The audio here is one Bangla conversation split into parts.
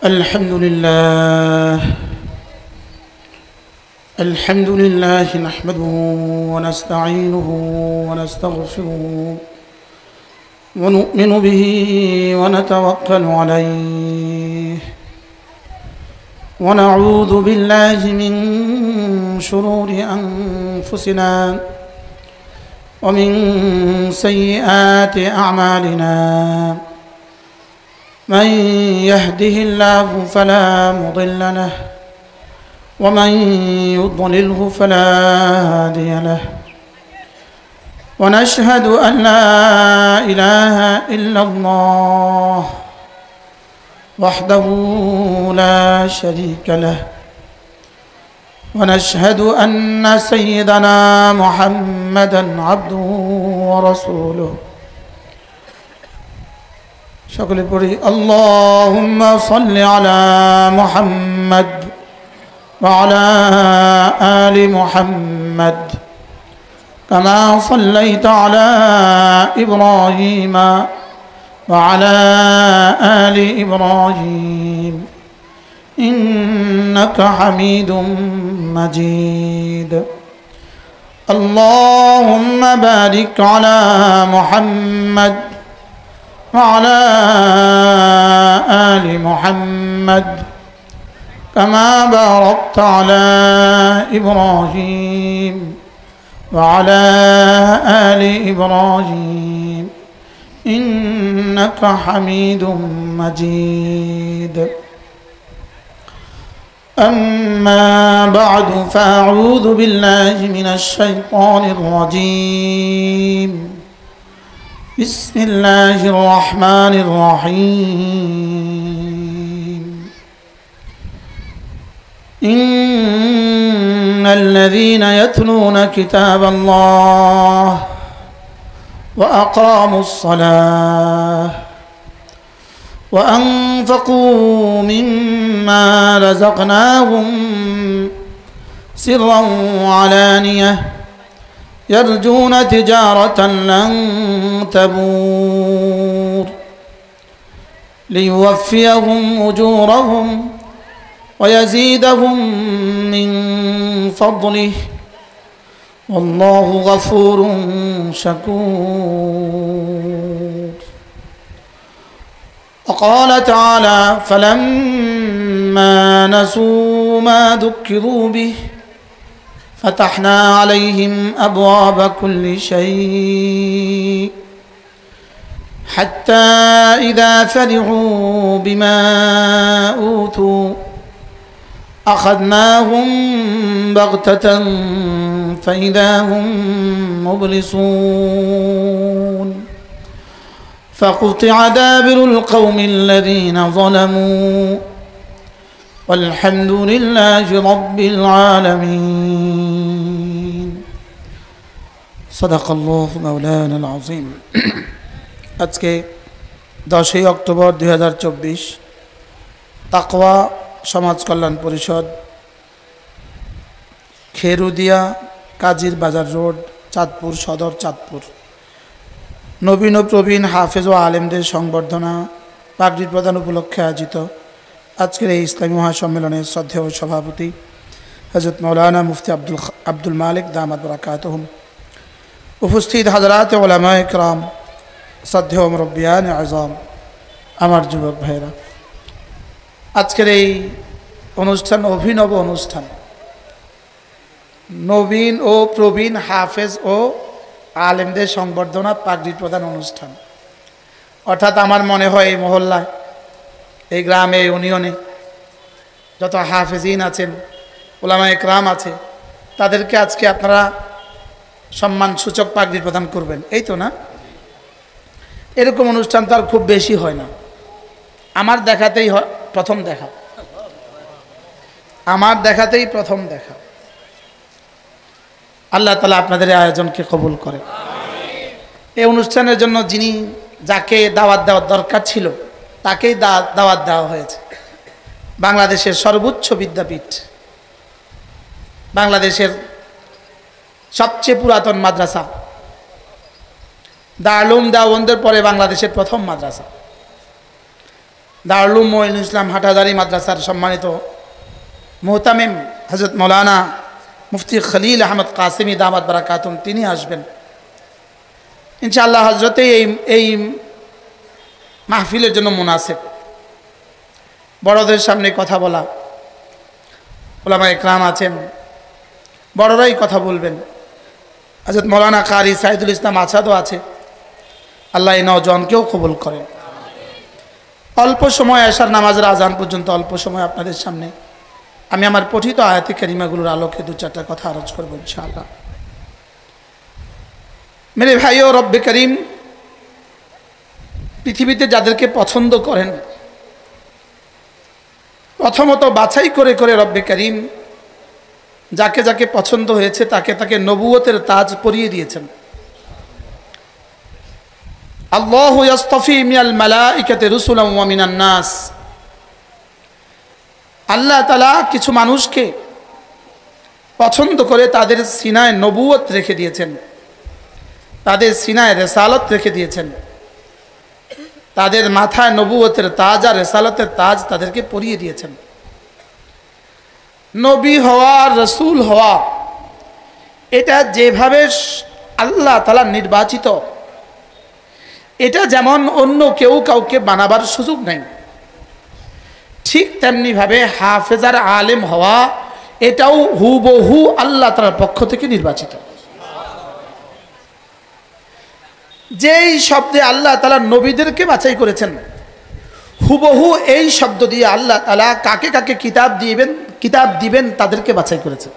الحمد لله نحمده ونستعينه ونستغفره ونؤمن به ونتوكل عليه ونعوذ بالله من شرور أنفسنا ومن سيئات أعمالنا من يهده الله فلا مضل له ومن يضلله فلا هادي له ونشهد أن لا إله إلا الله وحده لا شريك له ونشهد أن سيدنا محمدا عبده ورسوله شكل بري اللهم صل على محمد وعلى آل محمد كما صليت على إبراهيم وعلى آل إبراهيم إنك حميد مجيد اللهم بارك على محمد وعلى آل محمد كما باركت على إبراهيم وعلى آل إبراهيم إنك حميد مجيد أما بعد فأعوذ بالله من الشيطان الرجيم بسم الله الرحمن الرحيم إن الذين يتلون كتاب الله وأقاموا الصلاة وأنفقوا مما رزقناهم سرا وعلانية يرجون تجارة لن تبور ليوفيهم أجورهم ويزيدهم من فضله والله غفور شكور وقال تعالى فلما نسوا ما ذكروا به فتحنا عليهم أبواب كل شيء حتى إذا فرحوا بما أوتوا أخذناهم بغتة فإذا هم مبلسون فقطع دابر القوم الذين ظلموا والحمد لله رب العالمين صدق الله مولانا العظيم আজকে 10 অক্টোবর 2024 তাকওয়া সমাজ কল্যাণ পরিষদ খেরুদিয়া কাজীর বাজার রোড চাঁদপুর সদর চাঁদপুর নবীন ও প্রবীণ হাফেজ ও আলেমদের সংবর্ধনা পাগড়ি প্রদান উপলক্ষে আয়োজিত আজকের এই ইসলামী মহাসম্মেলনের শ্রদ্ধেয় সভাপতি হযরত মাওলানা মুফতি আব্দুল মালিক দামাত বারাকাতুহুম, উপস্থিত হাজরাত উলামায়ে কেরাম, শ্রদ্ধেয় মুরব্বিয়ান আযম, আমার যুবক ভাইরা, আজকের এই অনুষ্ঠান অভিনব অনুষ্ঠান, নবীন ও প্রবীণ হাফেজ ও আলেমদের সংবর্ধনা পাগড়ি প্রদান অনুষ্ঠান। অর্থাৎ আমার মনে হয় এই মহল্লায়, এই গ্রামে, এই ইউনিয়নে যত হাফেজিন আছেন, উলামায়ে কেরাম আছে, তাদেরকে আজকে আপনারা সম্মান সূচক পাগড়ি প্রদান করবেন, এই তো না? এরকম অনুষ্ঠান তো আর খুব বেশি হয় না। আমার দেখাতেই প্রথম দেখা, আমার দেখাতেই প্রথম দেখা। আল্লাহ তাআলা আপনাদের এই আয়োজনকে কবুল করেন। এই অনুষ্ঠানের জন্য যাকে দাওয়াত দেওয়ার দরকার ছিল তাকেই দাওয়াত দেওয়া হয়েছে। বাংলাদেশের সর্বোচ্চ বিদ্যাপীঠ, বাংলাদেশের সবচেয়ে পুরাতন মাদ্রাসা, দারুল উলুম দেওবন্দের পরে বাংলাদেশের প্রথম মাদ্রাসা, দারুল উলুম মঈনুল ইসলাম হাটাজারি মাদ্রাসার সম্মানিত মুহতামিম হযরত মৌলানা মুফতি খলিল আহমদ কাসেমি দামাত বারাকাতুম, তিনি আসবেন ইনশাআল্লাহ। হজরতে এই মাহফিলের জন্য মুনাসিব, বড়দের সামনে কথা বলা, ওলামা ইকরাম আছেন, বড়রাই কথা বলবেন। হযরত মৌলানা কারি সাইদুল ইসলাম আসাদও আছে। আল্লাহ এই নওজোয়ানকেও কবুল করেন। অল্প সময় আশার নামাজের আজান পর্যন্ত অল্প সময় আপনাদের সামনে আমি আমার পঠিত আয়াতে কারিমাগুলোর আলোকে দু চারটা কথা আরজ করব ইনশাআল্লাহ। মেরে ভাইও, রব্বে করিম পৃথিবীতে যাদেরকে পছন্দ করেন, প্রথমত বাছাই করে করে রব্বে করিম যাকে যাকে পছন্দ হয়েছে তাকে তাকে নবুয়তের তাজ পরিয়ে দিয়েছেন। আল্লাহু ইয়াসতাফি মিনাল মালাইকাতি রুসুলাম ওয়া মিনান নাস। আল্লাহ তাআলা কিছু মানুষকে পছন্দ করে তাদের সিনায় নবুয়ত রেখে দিয়েছেন, তাদের সিনায় রিসালাত রেখে দিয়েছেন, তাদের মাথায় নবুয়তের তাজ আর রিসালাতের তাজ তাদেরকে পরিয়ে দিয়েছেন। নবী হওয়া, রসুল হওয়া, এটা যেভাবে আল্লাহ তাআলা নির্বাচিত, এটা যেমন অন্য কেউ কাউকে বানাবার সুযোগ নেই, ঠিক তেমনিভাবে হাফেজ আর আলেম হওয়া, এটাও হুবহু আল্লাহ তাআলার পক্ষ থেকে নির্বাচিত। যেই শব্দে আল্লাহ তাআলা নবীদেরকে বাছাই করেছেন, হুবহু এই শব্দ দিয়ে আল্লাহ তাআলা কাকে কাকে কিতাব দিবেন তাদেরকে বাছাই করেছেন।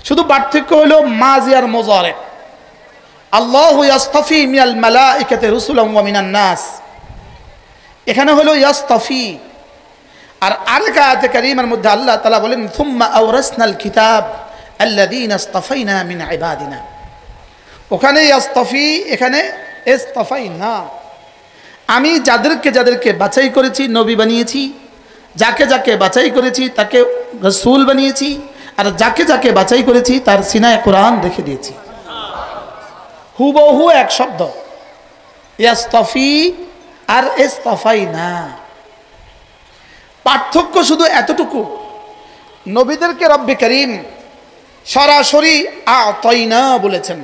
শুধু পার্থক্য হলো মাজি আর মুজারে। আল্লাহু ইয়াসতাফি মিনাল মালাইকাতি রুসুলাম ওয়া মিনান নাস, এখানে হলো ইয়াসতাফি। আর আরেক আয়াতে কারীমার মধ্যে আল্লাহ তাআলা বলেন সুম্মা আওরাসনাল কিতাব আল্লাযীনা ইসতাফাইনা মিন ইবাদিনা। ওখানে ইয়াসতাফি, এখানে ইসতাফাইনা। আমি যাদেরকে যাদেরকে বাছাই করেছি নবী বানিয়েছি, যাকে যাকে বাছাই করেছি তাকে রাসূল বানিয়েছি, আর যাকে যাকে বাছাই করেছি তার সিনায় কোরআন রেখে দিয়েছি। হুবহু এক শব্দ, ইয়াসতাফি আর ইসতাফাইনা। পার্থক্য শুধু এতটুকু, নবীদেরকে রব্বে করিম সরাসরি আতাইনা বলেছেন,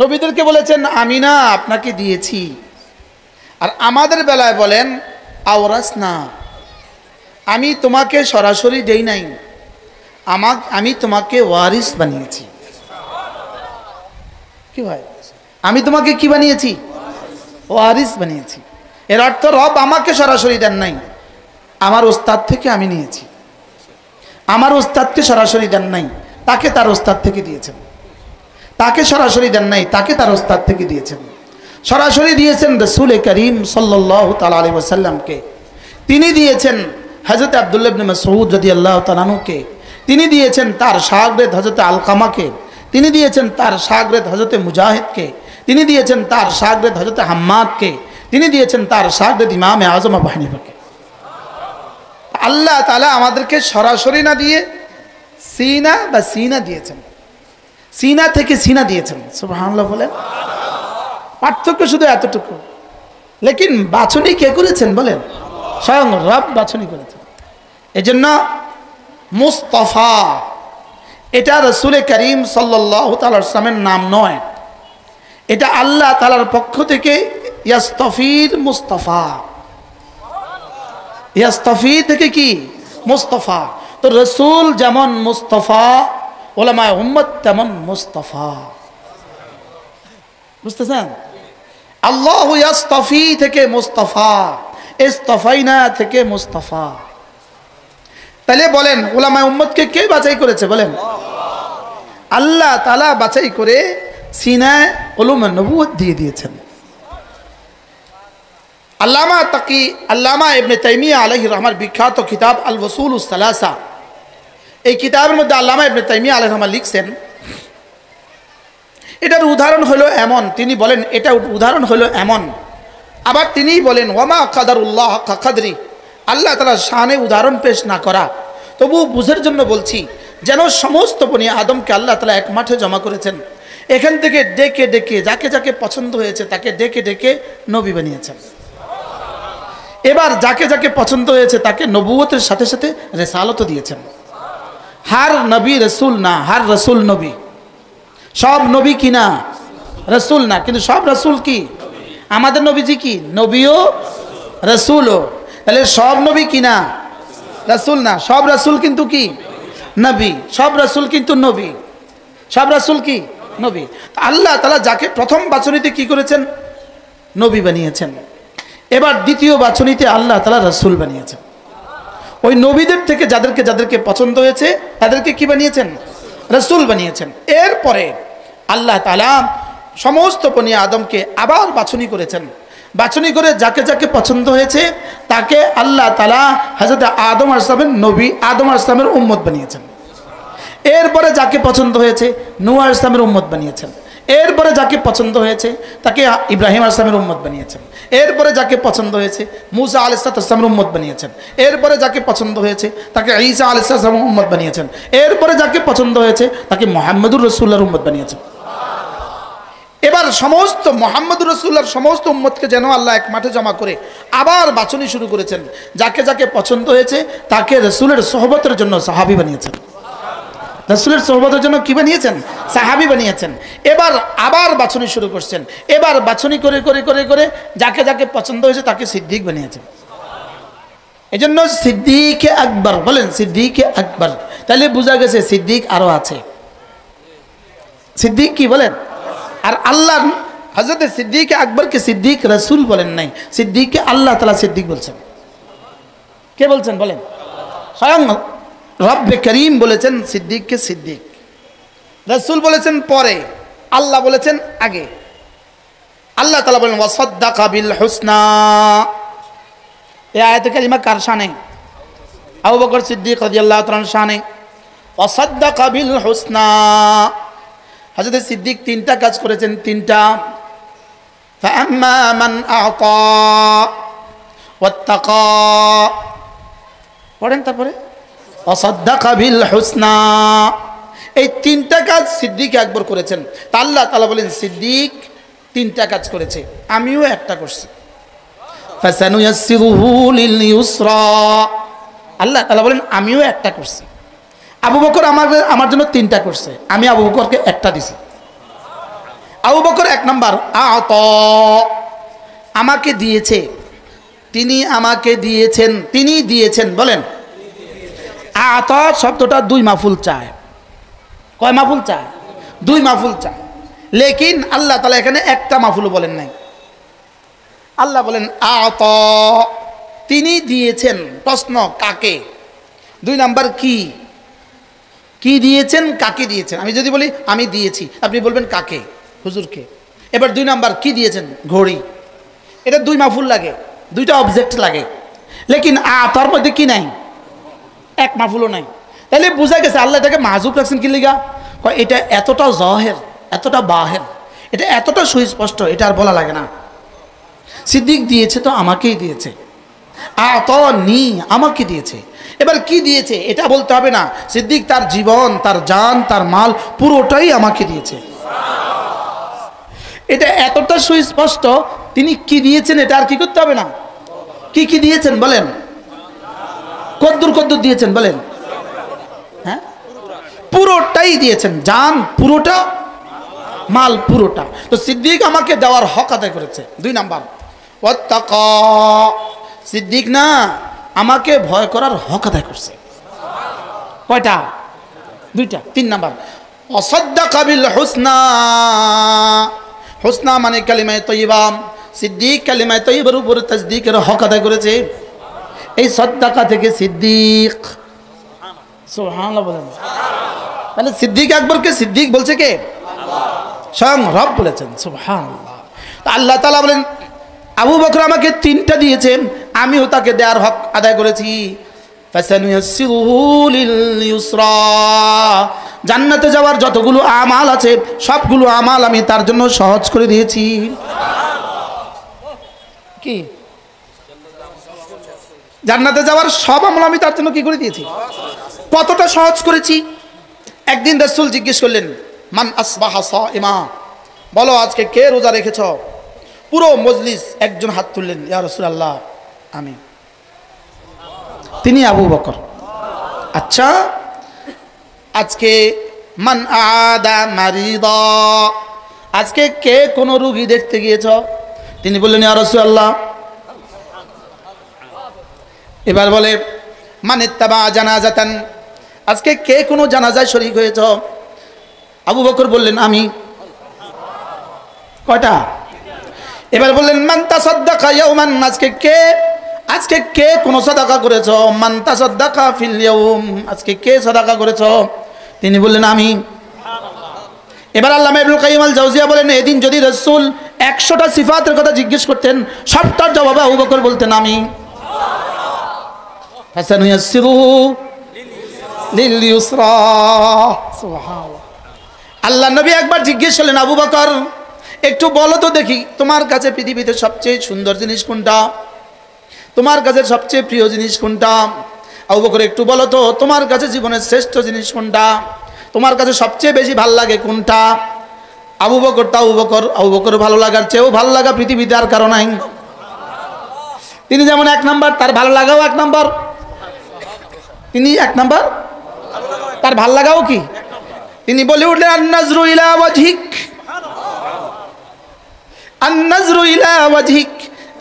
নবীদেরকে বলেছেন আমি না আপনাকে দিয়েছি। আর আমাদের বেলায় বলেন আওরাসনা, আমি তোমাকে সরাসরি দেই নাই, আমি তোমাকে ওয়ারিস বানিয়েছি। কি ভাই, আমি তোমাকে কি বানিয়েছি? ওয়ারিস বানিয়েছি। এর অর্থ রব আমাকে সরাসরি দেন নাই, আমার ওস্তাদ থেকে আমি নিয়েছি। আমার ওস্তাদকে সরাসরি দেন নাই, তাকে তার ওস্তাদ থেকে দিয়েছেন। তাকে সরাসরি দেন নাই, তাকে তার ওস্তাদ থেকে দিয়েছেন। সরাসরি দিয়েছেন রাসূল করিম সাল্লাল্লাহু তাআলা আলাইহি ওয়াসাল্লামকে। তিনি দিয়েছেন হযরত আব্দুল্লাহ ইবনে মাসউদ রাদিয়াল্লাহু তাআলা আনহুকে। তিনি দিয়েছেন তার শাগরেদ হযরত আলকামাকে। তিনি দিয়েছেন তার শাগরেদ হযরত মুজাহিদকে। তিনি দিয়েছেন তার শাগরেদ হযরত হাম্মাদকে। তিনি দিয়েছেন তার শাগরেদ ইমাম আযম আবু হানিফাকে। আল্লাহ তাআলা আমাদেরকে সরাসরি না দিয়ে সিনা বা সিনা দিয়েছেন, সিনা থেকে সিনা দিয়েছেন। সুবহানাল্লাহ বলেন। পার্থক্য শুধু এতটুকু। লেকিন বাছনি কে করেছেন বলেন? স্বয়ং রব বাছনি করেছেন। এজন্য মুস্তাফা, এটা রাসূল করিম সাল্লাল্লাহু তাআলা সাল্লামের নাম নয়, এটা আল্লাহ তাআলার পক্ষ থেকে ইয়াসতাফির মুস্তাফা। ইয়াসতাফি থেকে কি? মুস্তাফা। তো রাসূল যেমন মুস্তাফা, উলামায়ে উম্মত তেমন মুস্তাফা। বুঝতেছেন? আল্লাহু ইয়াসতাফি থেকে মুস্তাফা, ইসতাফাইনা থেকে মুস্তাফা। তাহলে বলেন উলামায়ে উম্মতকে কে বাছাই করেছে বলেন? আল্লাহ তাআলা বাছাই করে সিনায় উলুমে নবুয়ত দিয়ে দিয়েছেন। আল্লামা ইবনে তাইমিয়া আলাইহির রহমার বিখ্যাত কিতাব আল উসুলুস সালাসা, এই কিতাবের মধ্যে আল্লামা ইবনে তাইমিয়া আলাইহির রহমান লিখছেন, এটার উদাহরণ হলো এমন, তিনি বলেন এটা উদাহরণ হলো এমন। আবার তিনি বলেন ওয়ামা কাদারুল্লাহ হাক্কা কদরি, আল্লাহ তাআলার শানে উদাহরণ পেশ না করা, তবু বুঝের জন্য বলছি, যেন সমস্ত বনি আদমকে আল্লাহ তাআলা এক মাঠে জমা করেছেন। এখান থেকে ডেকে ডেকে যাকে যাকে পছন্দ হয়েছে তাকে ডেকে ডেকে নবী বানিয়েছেন। এবার যাকে যাকে পছন্দ হয়েছে তাকে নবুয়তের সাথে সাথে রেসালতও দিয়েছেন। হার নবী রসুল না, হার রসুল নবী। সব নবী কি না? রসুল না, কিন্তু সব রসুল কি? আমাদের নবীজি কি? নবীও রসুলও। তাহলে সব নবী কি না? রসুল না। সব রসুল কিন্তু কি? নবী। সব রসুল কিন্তু নবী। সব রসুল কি? নবী। আল্লাহ তাআলা যাকে প্রথম বাছনিতে কি করেছেন? নবী বানিয়েছেন। এবার দ্বিতীয় বাছনিতে আল্লাহ তাআলা রসুল বানিয়েছেন। ওই নবীদের থেকে যাদেরকে যাদেরকে পছন্দ হয়েছে তাদেরকে কি বানিয়েছেন? রসুল বানিয়েছেন। এরপরে আল্লাহ তাআলা সমস্ত বনি আদমকে আবার বাছনি করেছেন। বাছনি করে যাকে যাকে পছন্দ হয়েছে তাকে আল্লাহ তাআলা হযরত আদম আলাইহিস সালামের নবী, আদম আলাইহিস সালামের উম্মত বানিয়েছেন। এরপরে যাকে পছন্দ হয়েছে নূহ আলাইহিস সালামের উম্মত বানিয়েছেন। এরপরে যাকে পছন্দ হয়েছে তাকে ইব্রাহিম আলাইহিস সালামের উম্মত বানিয়েছেন। এরপরে যাকে পছন্দ হয়েছে মূসা আলাইহিস সালামের উম্মত বানিয়েছেন। এরপরে যাকে পছন্দ হয়েছে তাকে ঈসা আলাইহিস সালামের উম্মত বানিয়েছেন। এরপরে যাকে পছন্দ হয়েছে তাকে মুহাম্মদুর রাসূলুল্লাহর উম্মত বানিয়েছেন। এবার সমস্ত মুহাম্মদুর রাসূলুল্লাহর সমস্ত উম্মতকে যেন আল্লাহ এক মাঠে জমা করে আবার বাছনি শুরু করেছেন। যাকে যাকে পছন্দ হয়েছে তাকে রাসূলের সোহবতের জন্য সাহাবী বানিয়েছেন। রাসূলের সোহবতের জন্য কি বানিয়েছেন? সাহাবী বানিয়েছেন। এবার আবার বাছনি শুরু করছেন। এবার বাছনি করে করে করে করে যাকে যাকে পছন্দ হয়েছে তাকে সিদ্দিক বানিয়েছেন। এই জন্য সিদ্দিকে আকবর বলেন, সিদ্দিকে আকবর। তাহলে বোঝা গেছে সিদ্দিক আরো আছে। সিদ্দিক কি বলেন? আর আল্লাহ হযরত সিদ্দিক আকবরকে সিদ্দিক রাসূল বলেন নাই, সিদ্দিককে আল্লাহ তাআলা সিদ্দিক বলছেন। কে বলছেন বলেন? স্বয়ং রব্বে করিম বলেছেন সিদ্দিককে সিদ্দিক। রাসূল বলেছেন পরে, আল্লাহ বলেছেন আগে। আল্লাহ তাআলা বলেন ওয়াসাদ্দাকা বিল হুসনা। এই আয়াতে কারিমা কার শানে? আবু বকর সিদ্দিক রাদিয়াল্লাহু তাআলার শানে। ওয়াসাদ্দাকা বিল হুসনা। হযরত সিদ্দিক তিনটা কাজ করেছেন, তিনটা। ফাআম্মা মান আ'তা ওয়াত্তাকা। পড়েন তারপরে ওয়াসাদ্দাকা বিল হুসনা। এই তিনটা কাজ সিদ্দিক আকবর করেছেন। তা আল্লাহ তাআলা বলেন সিদ্দিক তিনটা কাজ করেছে, আমিও একটা করছি। ফাসানুয়াসসিরুহু লিল ইউসরা। আল্লাহ তাআলা বলেন আমিও একটা করছি। আবু বকর আমার জন্য তিনটা করছে, আমি আবু বকরকে একটা দিছি। আবু বকর এক নাম্বার আ'তা, আমাকে দিয়েছে, তিনি আমাকে দিয়েছেন, তিনি দিয়েছেন। বলেন আ'তা শব্দটা দুই মাফুল চায়। কয় মাফুল চায়? দুই মাফুল চায়। লেকিন আল্লাহ তাআলা এখানে একটা মাফুল বলেন নাই। আল্লাহ বলেন আ'তা, তিনি দিয়েছেন। প্রশ্ন কাকে? দুই নাম্বার কি? কি দিয়েছেন, কাকে দিয়েছেন? আমি যদি বলি আমি দিয়েছি, আপনি বলবেন কাকে? হুজুরকে। এবার দুই নাম্বার কি দিয়েছেন? ঘড়ি। এটা দুই মাফুল লাগে, দুইটা অবজেক্ট লাগে। লেকিন আ'তার মধ্যে কি নাই? এক মাফুলও নাই। তাহলে বোঝা গেছে আল্লাহ এটাকে মাহজুব রাখছেন কি লিগা? এটা এতটা জহের, এতটা বাহের, এটা এতটা সুস্পষ্ট, এটা আর বলা লাগে না। সিদ্দিক দিয়েছে তো আমাকেই দিয়েছে। আ'তানি, আমাকে দিয়েছে। এবার কি দিয়েছে এটা বলতে হবে না। সিদ্দিক তার জীবন, তার জান, তার মাল পুরোটাই আমাকে দিয়েছে। এটা এতটা সুস্পষ্ট, তিনি কি দিয়েছেন এটা আর কি করতে হবে না। কি কি দিয়েছেন বলেন? কদ্দুর কদ্দুর দিয়েছেন বলেন? হ্যাঁ, পুরোটাই দিয়েছেন। জান পুরোটা, মাল পুরোটা। তো সিদ্দিক আমাকে দেওয়ার হক আদায় করেছে। দুই নাম্বার ওয়াত্তাকা, সিদ্দিক না আমাকে ভয় করার হক আদায় করছে। কয়টা? দুইটা। তিন নাম্বার ওয়াসাদ্দাকা বিল হুসনা। হুসনা মানে কালিমায়ে তাইয়্যিবা। সিদ্দিক কালিমায়ে তাইয়্যিবার উপর তাসদীকের হক আদায় করেছে। এই সাদ্দাকা থেকে সিদ্দিক, সুবহানাল্লাহ বলেন। তাহলে সিদ্দিক আকবরকে সিদ্দিক বলছে কে? স্বয়ং রব বলেছেন। সুবহানাল্লাহ। তা আল্লাহ তাআলা বলেন আবু বকর আমাকে তিনটা দিয়েছেন, আমিও তাকে দেওয়ার হক আদায় করেছি। ফাসানুয়াসসিরুহু লিল ইউসরা। জান্নাতে যাওয়ার যতগুলো আমাল আছে সবগুলো আমাল আমি তার জন্য সহজ করে দিয়েছি। কি? জান্নাতে যাওয়ার সব আমল আমি তার জন্য কি করে দিয়েছি? কতটা সহজ করেছি? একদিন রাসূল জিজ্ঞেস করলেন মান আসবাহা সাইমা, বলো আজকে কে রোজা রেখেছ? পুরো মজলিস একজন হাত তুললেন, ইয়া রাসূলুল্লাহ আমি, তিনি আবু বকর। আচ্ছা, আজকে মান আদা মারিদা, আজকে কে কোন রোগী দেখতে গিয়েছ? তিনি বললেন ইয়া রাসূলুল্লাহ। এবার বলে মান ইত্তাবা জানাজাতান, আজকে কে কোন জানাজায় শরীক হয়েছ? আবু বকর বললেন আমি। কয়টা? এবার বললেন মান তাসাদ্দাকা ইয়াওমান, আজকে কে কোন সাদাকা করেছ? মান তাসাদ্দাকা ফিল ইয়াওম, আজকে কে সাদাকা করেছ? তিনি বললেন আমি। এবার আল্লামা ইবনুল কাইয়িম আল জাওজিয়া বলেন এদিন যদি রাসূল 100টা সিফাতের কথা জিজ্ঞেস করতেন, সবটার জবাবে আবু বকর বলতেন আমি। ফাসানুয়াসসিরুহু লিল ইউসরা, সুবহানাল্লাহ। আল্লাহ নবী একবার জিজ্ঞেস করলেন আবু বকর একটু বলো তো দেখি, তোমার কাছে পৃথিবীতে সবচেয়ে সুন্দর জিনিস কোনটা? তোমার কাছে সবচেয়ে প্রিয় জিনিস কোনটা? আবু বকর একটু বলো তো তোমার কাছে জীবনের শ্রেষ্ঠ জিনিস কোনটা? তোমার কাছে সবচেয়ে বেশি ভালো লাগে কোনটা? আবু বকর ভালো লাগার চেয়েও ভালো লাগা পৃথিবীতে আর কারো নাই। তিনি যেমন 1 নাম্বার, তার ভালো লাগাও 1 নাম্বার। তিনি 1 নাম্বার, তার ভালো লাগাও কি? তিনি বলে উঠলেন আন-নাজরু ইলা ওয়াজহিক, আন-নাজরু ইলা ওয়াজহিক,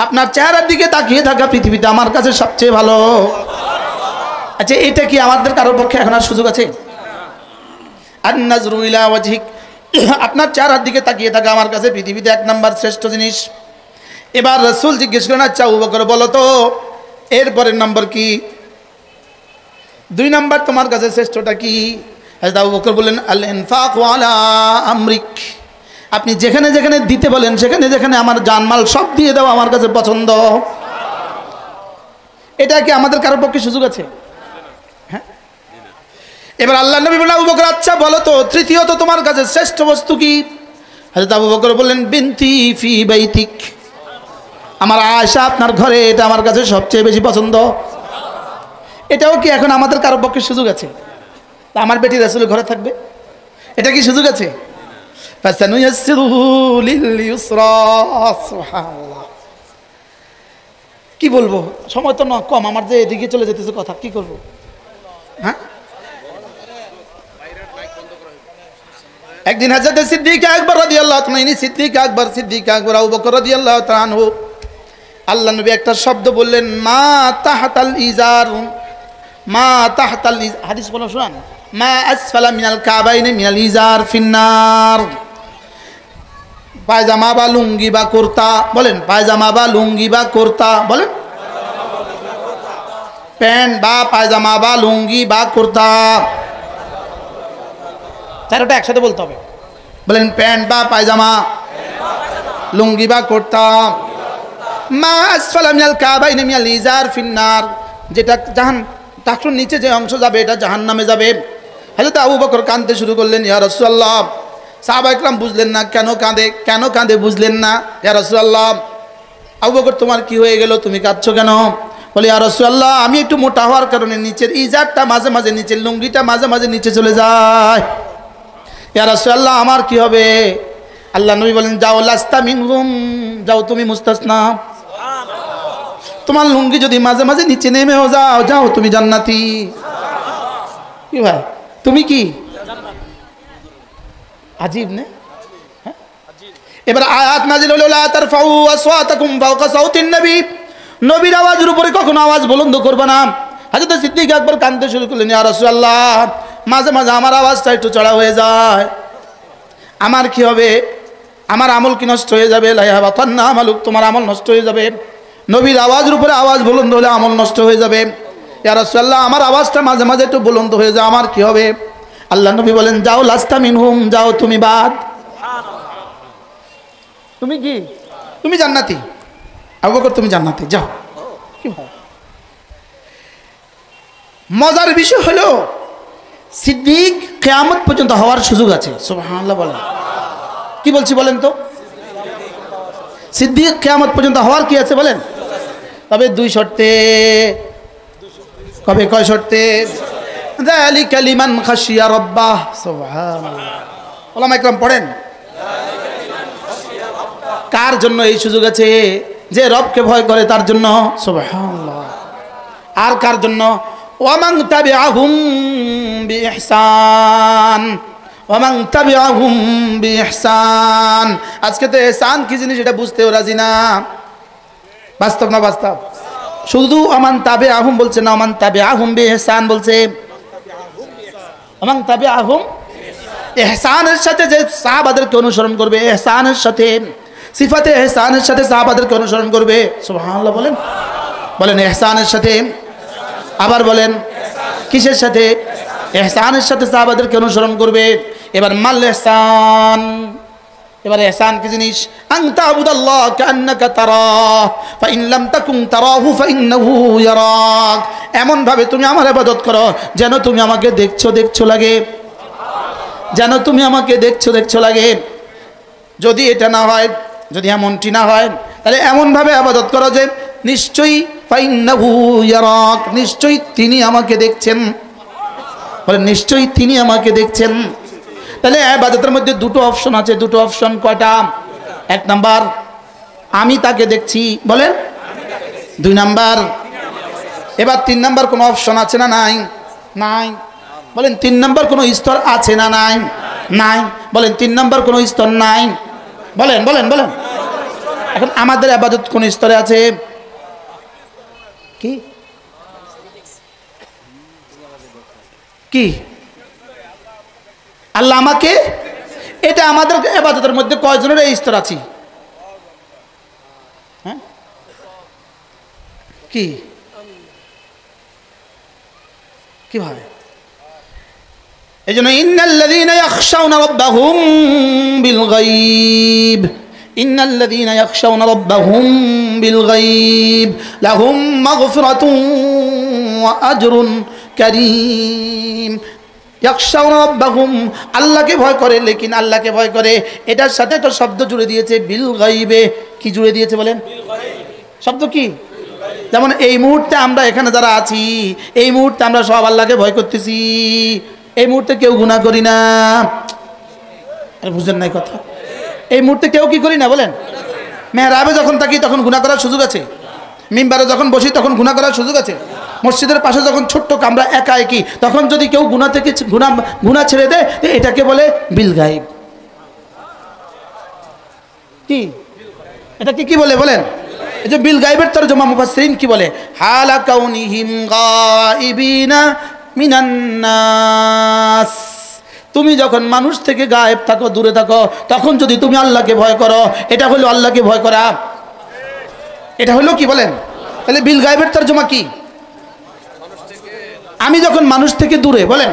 আপনার চেহারার দিকে তাকিয়ে থাকা পৃথিবীতে আমার কাছে সবচেয়ে ভালো। আচ্ছা, এটা কি আমাদের কারোর পক্ষে এখন আর সুযোগ আছে? আন-নাজরু ইলা ওয়াজহিক, আপনার চেহারার দিকে তাকিয়ে থাকা আমার কাছে পৃথিবীতে 1 নাম্বার শ্রেষ্ঠ জিনিস। এবার রাসূল জিজ্ঞেস করেন আচ্ছা আবু বকর বলো তো এরপরের নম্বর কি? 2 নাম্বার তোমার কাছে শ্রেষ্ঠটা কি? হযরত আবু বকর বললেন আল ইনফাকু আলা আমরিক, আপনি যেখানে যেখানে দিতে বলেন সেখানে যেখানে আমার জানমাল সব দিয়ে দাও আমার কাছে পছন্দ। এটা কি আমাদের কারোর পক্ষে সুযোগ আছে? হ্যাঁ। এবার আল্লাহ নবী বললেন আবু বকর আচ্ছা বলো তো তৃতীয়ত তোমার কাছে শ্রেষ্ঠ বস্তু কি? হযরত আবু বকর বললেন বিনতি ফি বাইতিক, আমার আয়েশা আপনার ঘরে, এটা আমার কাছে সবচেয়ে বেশি পছন্দ। এটাও কি এখন আমাদের কারোর পক্ষে সুযোগ আছে? আমার বেটি রাসূলের ঘরে থাকবে, এটা কি সুযোগ আছে? ফাসানুয়াসসিরুহু লিল ইউসরা, সুবহানাল্লাহ। কি বলবো, সময় তো না কম, আমার যে এদিকে চলে যেতেছে কথা, কি করব? হ্যাঁ, একদিন হযরত সিদ্দিক আকবর রাদিয়াল্লাহু তাআলা, সিদ্দিক আকবর আবু বকর রাদিয়াল্লাহু তাআলা আনহু, আল্লাহ নবী একটা শব্দ বললেন মা তাহতাল ইজার, মা তাহতাল, হাদিস বলো শুনান, মা আসফালা মিনাল কাবাইনি মিনাল ইজার ফিন্নার। পায়জামা বা লুঙ্গি বা কুর্তা, বলেন পায়জামা বা লুঙ্গি বা কুর্তা, বলেন প্যান্ট বা পায়জামা বা লুঙ্গি বা কুর্তা, চারটা একসাথে বলতে হবে। বলেন প্যান্ট বা পায়জামা, লুঙ্গি বা কুর্তা, মা আসফালা মিনাল কাবাইনি মিনাল ইজার ফিন্নার, যেটা জাহান টাকটুর নিচে যে অংশ যাবে এটা জাহান্নামে যাবে। হযরত আবু বকর কাঁদতে শুরু করলেন ইয়া রাসূলুল্লাহ। সাহাবা ইকরাম বুঝলেন না কেন কাঁদে বুঝলেন না। ইয়া রাসূলুল্লাহ, আবু বকর তোমার কি হয়ে গেল, তুমি কাঁদছো কেন? বলে ইয়া রাসূলুল্লাহ আমি একটু মোটা হওয়ার কারণে নিচের ইজারটা মাঝে মাঝে, নিচের লুঙ্গিটা মাঝে মাঝে নিচে চলে যায়। ইয়া রাসূলুল্লাহ আমার কি হবে? আল্লাহ নবী বলেন যাও লাস্তা মিনহুম, যাও তুমি মুস্তাসনা, তোমার লুঙ্গি যদি মাঝে মাঝে নিচে নেমেও যাও তুমি জান্নাতি। কি ভাই তুমি কি আজীব না? এবার আয়াত নাযিল হলো লা তারফাউ আসওয়াতাকুম ফাওকা সাউতিন নবী, নবীর আওয়াজের উপরে কখনো আওয়াজ বুলন্দ করবে না। হযরত সিদ্দিক আকবর কাঁদতে শুরু করলেন ইয়া রাসূলুল্লাহ মাঝে মাঝে আমার আওয়াজটা একটু চড়া হয়ে যায়, আমার কি হবে? আমার আমল কি নষ্ট হয়ে যাবে? লা ইয়াহবাতান্না আমালুক, তোমার আমল নষ্ট হয়ে যাবে। নবীর আওয়াজের উপরে আওয়াজ বুলন্দ হলে আমল নষ্ট হয়ে যাবে। ইয়া রাসূলুল্লাহ আমার আওয়াজটা মাঝে মাঝে একটু বুলন্দ হয়ে যায়, আমার কি হবে? আল্লাহ নবী বলেন যাও লাস্তা মিনহুম, যাও তুমি বাদ, তুমি কি? তুমি জান্নাতি। আবু বকর তুমি জান্নাতি, যাও। কি ভাই মজার বিষয় হলো সিদ্দিক কিয়ামত পর্যন্ত হওয়ার সুযোগ আছে। সুবহানাল্লাহ বলেন। কি বলছি বলেন তো? সিদ্দিক কিয়ামত পর্যন্ত হওয়ার কি আছে বলেন? তবে 2 শর্তে। কবে কয় শর্তে? যালিকা লিমান খাশিয়া রাব্বাহ। সুবহানাল্লাহ। ওলামা ইকরাম পড়েন কার জন্য এই সুযোগ আছে? যে রবকে ভয় করে তার জন্য। সুবহানাল্লাহ। আর কার জন্য? ওয়ামান তাবিআহুম বিইহসান, ওয়ামান তাবিআহুম বিইহসান। আজকে তো ইহসান কি জিনিস এটা বুঝতেও রাজি না। বাস্তব না বাস্তব? শুধু ওয়ামান তাবিআহুম বলছে না, ওয়ামান তাবিআহুম বিইহসান বলছে। ওয়ামান তাবিআহুম, ইহসানের সাথে যে সাহাবাদেরকে অনুসরণ করবে, ইহসানের সাথে, সিফাতে ইহসানের সাথে সাহাবাদেরকে অনুসরণ করবে। সুবহানাল্লাহ বলেন, বলেন ইহসানের সাথে। আবার বলেন কিসের সাথে? ইহসানের সাথে সাহাবাদেরকে অনুসরণ করবে। এবার মাল ইহসান, এবার ইহসান কি জিনিস? আন তা'বুদাল্লাহ কাআন্নাকা তারাহ ফাইন লাম তাকুন তারাহু ফাইন্নাহু ইয়ারাক। এমন ভাবে তুমি আমার ইবাদত করো যেন তুমি আমাকে দেখছো দেখছো লাগে, যেন তুমি আমাকে দেখছো দেখছো লাগে। যদি এটা না হয়, যদি এমনটি না হয়, তাহলে এমনভাবে ইবাদত করো যে নিশ্চয়ই ফাইন্নাহু ইয়ারাক, নিশ্চয়ই তিনি আমাকে দেখছেন। বলেন নিশ্চয়ই তিনি আমাকে দেখছেন। তাহলে ইবাদতের মধ্যে দুটো অপশন আছে। দুটো অপশন কয়টা? এক নাম্বার আমি তাকে দেখছি, বলেন। দুই নাম্বার, এবার তিন নাম্বার কোনো অপশন আছে না নাই? নাই। বলেন তিন নাম্বার কোনো স্তর আছে না নাই? নাই। বলেন তিন নাম্বার কোনো স্তর নাই? বলেন বলেন বলেন। এখন আমাদের ইবাদত কোন স্তরে আছে? কি কি আল্লাহ আমাকে, এটা আমাদের ইবাদতের মধ্যে কয়জনের এই স্তর আছে? হ্যাঁ কি কি ভাই? এজন্য ইন্নাল্লাযীনা ইয়াখশাউনা রাব্বাহুম বিল গায়ব, ইন্নাল্লাযীনা ইয়াখশাউনা রাব্বাহুম বিল গায়ব লাহুম মাগফিরাতুন ওয়া আজরুন কারীম। ইয়াখশাউনা রাব্বাহুম, আল্লাহকে ভয় করে, লেকিন আল্লাহকে ভয় করে এটার সাথে একটা শব্দ জুড়ে দিয়েছে বিল গায়বে। কি জুড়ে দিয়েছে বলেন? শব্দ কি? যেমন এই মুহূর্তে আমরা এখানে যারা আছি, এই মুহূর্তে আমরা সব আল্লাহকে ভয় করতেছি। এই মুহূর্তে কেউ গুনাহ করি না। আরে বুঝেন নাই কথা? এই মুহূর্তে কেউ কি করি না বলেন? মেহরাবে যখন থাকি তখন গুনাহ করার সুযোগ আছে? মিম্বারে যখন বসি তখন গুনাহ করার সুযোগ আছে? মসজিদের পাশে যখন ছোট্ট আমরা একা একই, তখন যদি কেউ গুনাহ থেকে গুনাহ ছেড়ে দেয়, এটাকে বলে বিল গায়ব। কি এটাকে কি বলে বলেন? এই যে বিল গায়বের তরজমা মুফাসসিরিন কি বলে? হালা কাউনিহিম গায়বিনা মিনান নাস। তুমি যখন মানুষ থেকে গায়েব থাকো, দূরে থাকো, তখন যদি তুমি আল্লাহকে ভয় করো, এটা হলো আল্লাহকে ভয় করা। এটা হলো কি বলেন? তাহলে বিল গায়বের তরজমা কি? আমি যখন মানুষ থেকে দূরে, বলেন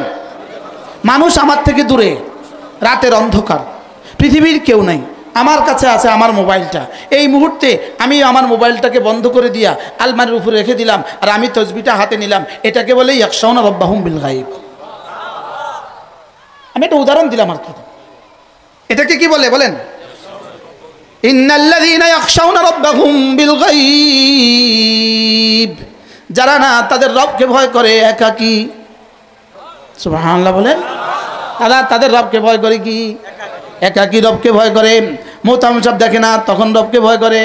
মানুষ আমার থেকে দূরে, রাতের অন্ধকার, পৃথিবীর কেউ নাই, আমার কাছে আছে আমার মোবাইলটা। এই মুহূর্তে আমি আমার মোবাইলটাকে বন্ধ করে দিয়া আলমারির উপরে রেখে দিলাম, আর আমি তসবিহটা হাতে নিলাম, এটাকে বলে ইয়াখশাউনা রাব্বাহুম বিল গায়ব। আমি একটা উদাহরণ দিলাম আর কি। এটাকে কি বলে বলেন? ইন্নাল্লাযীনা ইয়াখশাউনা রাব্বাহুম বিল গায়ব, যারা না তাদের রবকে ভয় করে একাকী। সুবহানাল্লাহ বলেন। তাদের রবকে ভয় করে কি? একাকী রবকে ভয় করে। মোতামসাব দেখে না তখন রবকে ভয় করে।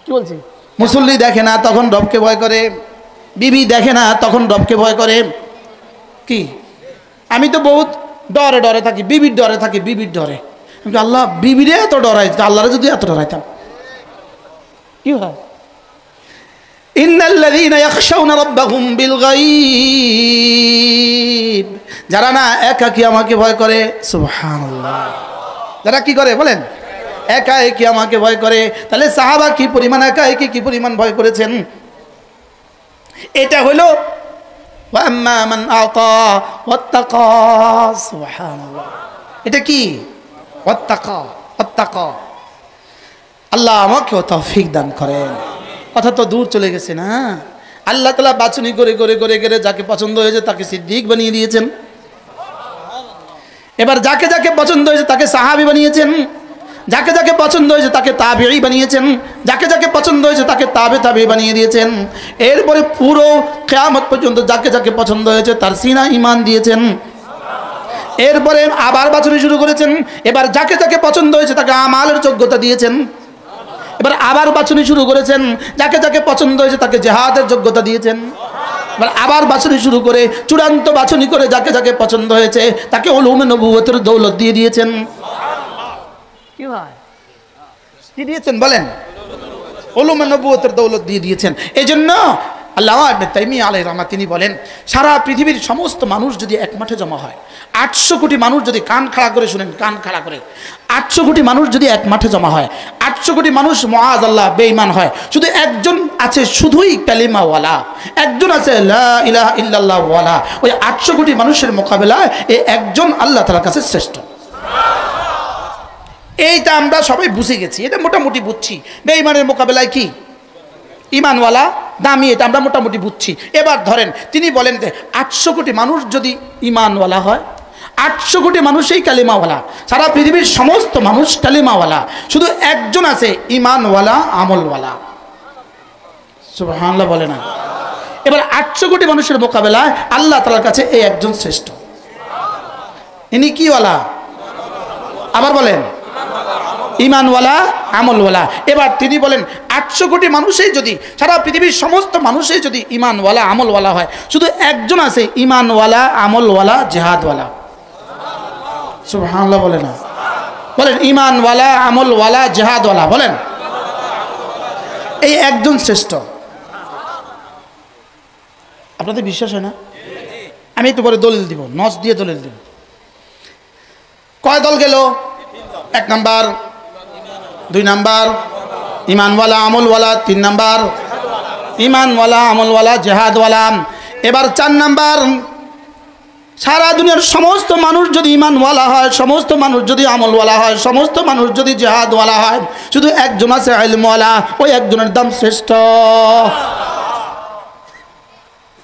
কি বলছি? মুসল্লি দেখে না তখন রবকে ভয় করে। বিবি দেখে না তখন রবকে ভয় করে। কি আমি তো বহুত ডরে ডরে থাকি, বিবির ডরে থাকি, বিবির ডরে। আল্লাহ বিবিরে এত ডরাই, আল্লাহরে যদি এত ডরাইতাম কি হয়? ইন্নাল্লাযীনা ইয়াখশাউনা রাব্বাহুম বিল গায়ব, যারা না একাকী আমাকে ভয় করে। সুবহানাল্লাহ। যারা কি করে বলেন? একা একই আমাকে ভয় করে। তাহলে সাহাবা কি পরিমাণ একা একই কি পরিমাণ ভয় করেছেন? এটা হলো ওয়াম্মা মান আতা ওয়াত্তাকা। সুবহানাল্লাহ। এটা কি? ওয়াত্তাকা, ওয়াত্তাকা। আল্লাহ আমাকে তৌফিক দান করেন। কথা তো দূর চলে গেছে না? আল্লাহ তাআলা বাছনি করে করে করে করে যাকে পছন্দ হয়েছে তাকে সিদ্দিক বানিয়ে দিয়েছেন। এবার যাকে যাকে পছন্দ হয়েছে তাকে সাহাবী বানিয়েছেন, যাকে যাকে পছন্দ হয়েছে তাকে তাবিঈ বানিয়েছেন, যাকে যাকে পছন্দ হয়েছে তাকে তাবিঈ বানিয়ে দিয়েছেন। এরপরে পুরো কিয়ামত পর্যন্ত যাকে যাকে পছন্দ হয়েছে তার সিনা ঈমান দিয়েছেন। এরপরে আবার বাছনি শুরু করেছেন। এবার যাকে যাকে পছন্দ হয়েছে তাকে আমালের যোগ্যতা দিয়েছেন। এবার আবার বাছনি শুরু করেছেন, যাকে যাকে পছন্দ হয়েছে তাকে জিহাদের যোগ্যতা দিয়েছেন। এবার আবার বাছনি শুরু করে চূড়ান্ত বাছনি করে যাকে যাকে পছন্দ হয়েছে তাকে উলুমে নবুয়তের দৌলত দিয়ে দিয়েছেন। কি হয়, কি দিয়েছেন বলেন? উলুমে নবুয়তের দৌলত দিয়ে দিয়েছেন। এই জন্য আল্লামা ইবনে তাইমিয়া আলাইহির রাহমাত তিনি বলেন, সারা পৃথিবীর সমস্ত মানুষ যদি এক মাঠে জমা হয়, 800 কোটি মানুষ যদি, কান খাড়া করে শুনেন, কান খাড়া করে, 800 কোটি মানুষ যদি এক মাঠে জমা হয়, 800 কোটি মানুষ মুআযাল্লাহ বেঈমান হয়, শুধু একজন আছে শুধুই কালিমাওয়ালা, একজন আছে লা ইলাহা ইল্লাল্লাহ ওয়ালা, ওই 800 কোটি মানুষের মোকাবেলায় এই একজন আল্লাহ তাআলার কাছে শ্রেষ্ঠ। এইটা আমরা সবাই বুঝে গেছি, এটা মোটামুটি বুঝছি। বেঈমানের মোকাবেলায় কি ইমানওয়ালা দামি, এটা আমরা মোটামুটি বুঝছি। এবার ধরেন তিনি বলেন যে 800 কোটি মানুষ যদি ইমানওয়ালা হয়, 800 কোটি মানুষই কালিমাওয়ালা, সারা পৃথিবীর সমস্ত মানুষ কালিমাওয়ালা, শুধু একজন আছে ইমানওয়ালা আমলওয়ালা। সুবহানাল্লাহ বলে না? এবার 800 কোটি মানুষের মোকাবেলায় আল্লাহ তাআলার কাছে এই একজন শ্রেষ্ঠ। ইনি কি ওয়ালা? আবার বলেন, ইমানওয়ালা আমলওয়ালা। এবার তিনি বলেন 800 কোটি মানুষই যদি, সারা পৃথিবীর সমস্ত মানুষই যদি ইমানওয়ালা আমলওয়ালা হয়, শুধু একজন আছে ইমানওয়ালা আমলওয়ালা জিহাদওয়ালা। সুবহানাল্লাহ বলে না? বলেন ইমানওয়ালা আমলওয়ালা জিহাদওয়ালা, বলেন এই একজন শ্রেষ্ঠ। আপনাদের বিশ্বাস হয় না? আমি একটু পরে দলিল দিব, নস দিয়ে দলিল দিব। কয় দল গেল? 1 নাম্বার, 2 নাম্বার ইমানওয়ালা আমলওয়ালা, 3 নাম্বার ইমানওয়ালা আমলওয়ালা জিহাদওয়ালা। এবার 4 নাম্বার, সারা দুনিয়ার সমস্ত মানুষ যদি ইমানওয়ালা হয়, সমস্ত মানুষ যদি আমলওয়ালা হয়, সমস্ত মানুষ যদি জিহাদওয়ালা হয়, শুধু একজন আছে ইলমওয়ালা, ওই একজনের দাম শ্রেষ্ঠ।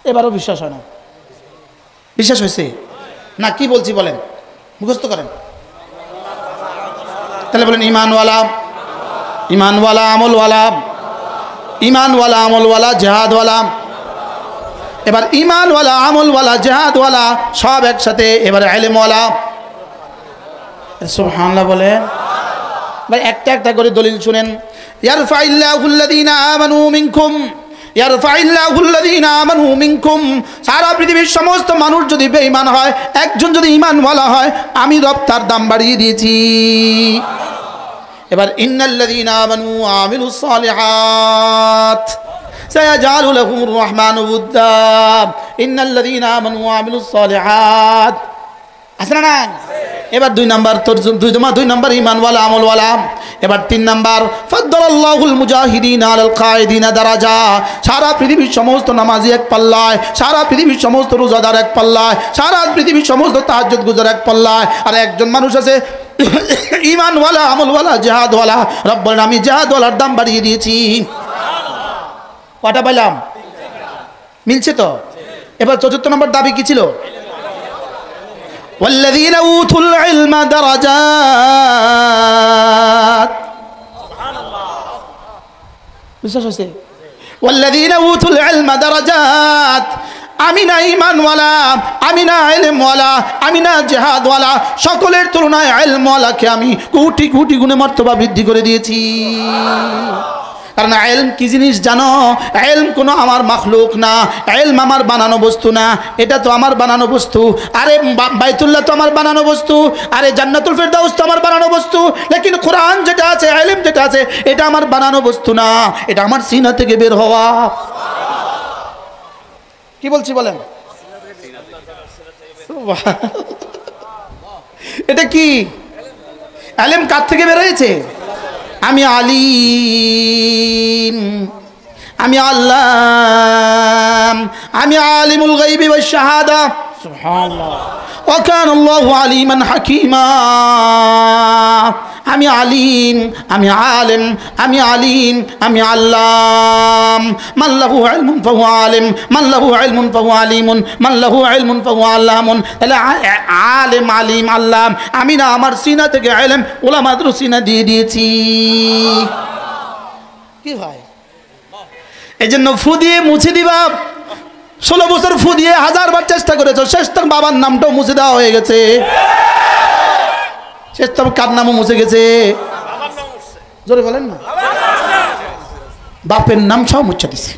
এবারও বিশ্বাস হয় না? বিশ্বাস হয়েছে না? কি বলছি বলেন, মুখস্থ করেন। তাহলে বলেন ইমানওয়ালা, ইমানওয়ালা আমলওয়ালা, ইমানওয়ালা আমলওয়ালা জিহাদওয়ালা। এবার ইমানওয়ালা আমলওয়ালা জিহাদওয়ালা সব একসাথে। এবার ইলমওয়ালা। সুবহানাল্লাহ বলেন। ভাই একটা একটা করে দলিল শুনেন। ইয়ারফাইল্লাহুল্লাযীনা আমানু মিনকুম, ইয়ারফাইল্লাহুল্লাযীনা আমানু মিনকুম। সারা পৃথিবীর সমস্ত মানুষ যদি বেঈমান হয়, একজন যদি ইমানওয়ালা হয়, আমি রব তার দাম বাড়িয়ে দিয়েছি। এবার ইন্নাল্লাযীনা আমানু ওয়া আমিলুস সালিহাত সায়াজআলু লাহুমুর রাহমানু উদ্দা। ইন্নাল্লাযীনা আমানু ওয়া আমিলুস সালিহাত আছে না? এবার 2 নাম্বার, 2 নাম্বার ইমানওয়ালা আমলওয়ালা। এবার 3 নাম্বার ফাদ্দালাল্লাহুল মুজাহিদিনা আলাল কায়েদিনা দারাজা। সারা পৃথিবীর সমস্ত নামাজি এক পাল্লায়, সারা পৃথিবীর সমস্ত রোজাদার এক পাল্লায়, সারা পৃথিবীর সমস্ত তাহাজ্জুদ গুজার এক পাল্লায়, আর একজন মানুষ আছে ইমানওয়ালা আমলওয়ালা জিহাদওয়ালা। রব বলেন আমি জিহাদওয়ালার দাম বাড়িয়ে দিয়েছি। কটা পাইলাম? মিলছে তো? এবার 4 নম্বর দাবি কি ছিল? والذين أوتوا العلم درجات। বিশ্বাস হয়েছে? والذين أوتوا العلم درجات। আমি না ইমানওয়ালা, আমি না ইলমওয়ালা, আমি না জিহাদওয়ালা, সকলের তুলনায় ইলমওয়ালাকে আমি কোটি কোটি গুণে মর্তবা বৃদ্ধি করে দিয়েছি। কারণ ইলম কি জিনিস জানো? ইলম কোনো আমার মাখলুক না, ইলম আমার বানানো বস্তু না। এটা তো আমার বানানো বস্তু। আরে বাইতুল্লাহ তো আমার বানানো বস্তু, আরে জান্নাতুল ফেরদাউস তো আমার বানানো বস্তু। লেকিন কোরআন যেটা আছে, ইলম যেটা আছে, এটা আমার বানানো বস্তু না, এটা আমার সিনা থেকে বের হওয়া। কি বলছি বলেন? এটা কি ইলম কার থেকে বের হয়েছে? আমি আলিম, আমি আল্লাম, আমি আলিমুল গায়বি ওয়াশ শাহাদা। সুবহানাল্লাহ। ওয়া কানা আল্লাহু আলিমান হাকীমা। আমি আলিম, আমি আলেম, আমি আলিম, আমি আল্লাম। মান লাহু ইলমুন ফাহুয়া আলিম, মান লাহু ইলমুন ফাহুয়া আলিমুন, মান লাহু ইলমুন ফাহুয়া আল্লামুন। তাহলে আলেম, আলিম, আল্লাম, আমি না আমার সিনা থেকে ইলম উলামাদের সিনা দিয়ে দিয়েছি। কি ভাই? এজন্য ফু দিয়ে মুছে দিবা। 16 বছর ফু দিয়ে 1000 বার চেষ্টা করেছো, শেষ তক বাবার নামটাও মুছে দেওয়া হয়ে গেছে। শেষ তক কার নামও মুছে গেছে? জোরে বলেন না। বাপের নাম সব মুছে দিছে।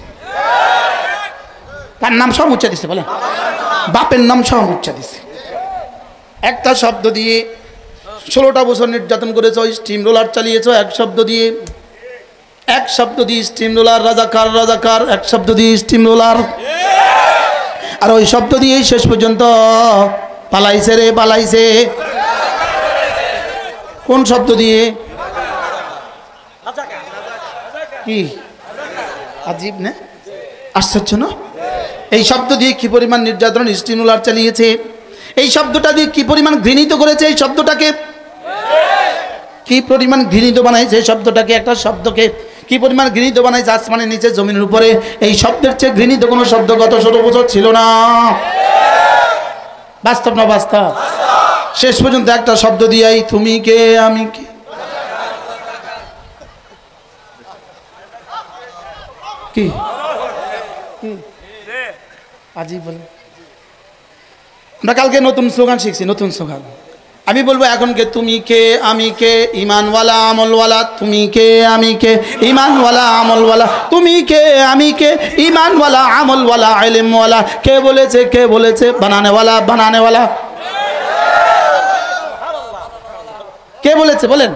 তার নাম সব মুছে দিছে, বলেন বাপের নাম সব মুছে দিছে। একটা শব্দ দিয়ে 16টা বছর নির্যাতন করেছ, স্টিম রোলার চালিয়েছ এক শব্দ দিয়ে, এক শব্দ দিয়ে স্টিম রোলার, রাজাকার রাজাকার এক শব্দ দিয়ে স্টিম রোলার, আর ওই শব্দ দিয়েই শেষ পর্যন্ত পালাইছে রে পালাইছে। কোন শব্দ দিয়ে? কি আজীব না, আশ্চর্য না? এই শব্দ দিয়ে কি পরিমাণ নির্যাতন স্টিম রোলার চালিয়েছে, এই শব্দটা দিয়ে কি পরিমাণ ঘৃণিত করেছে, এই শব্দটাকে কি পরিমাণ ঘৃণিত বানাইছে, এই শব্দটাকে, একটা শব্দকে কি পরিমাণ ঘৃণিত বানাইছে আসমানের নিচে জমিনের উপরে। এই শব্দের চেয়ে ঘৃণিত কোনো শব্দ গত 16 বছর ছিল না। বাস্তব না বাস্তব? শেষ পর্যন্ত একটা শব্দ দিয়াই তুমি কে আমি কে, কি আজীব বলে। আমরা কালকে নতুন স্লোগান শিখছি, নতুন স্লোগান। আমি বলবো এখন কে, তুমি কে আমি কে, ইমানওয়ালা আমলওয়ালা, তুমি কে আমি কে, ইমানওয়ালা আমলওয়ালা, তুমি কে আমি কে, ইমানওয়ালা আমলওয়ালা ইলমওয়ালা। কে বলেছে, কে বলেছে? বানানেওয়ালা বানানেওয়ালা। কে বলেছে বলেন?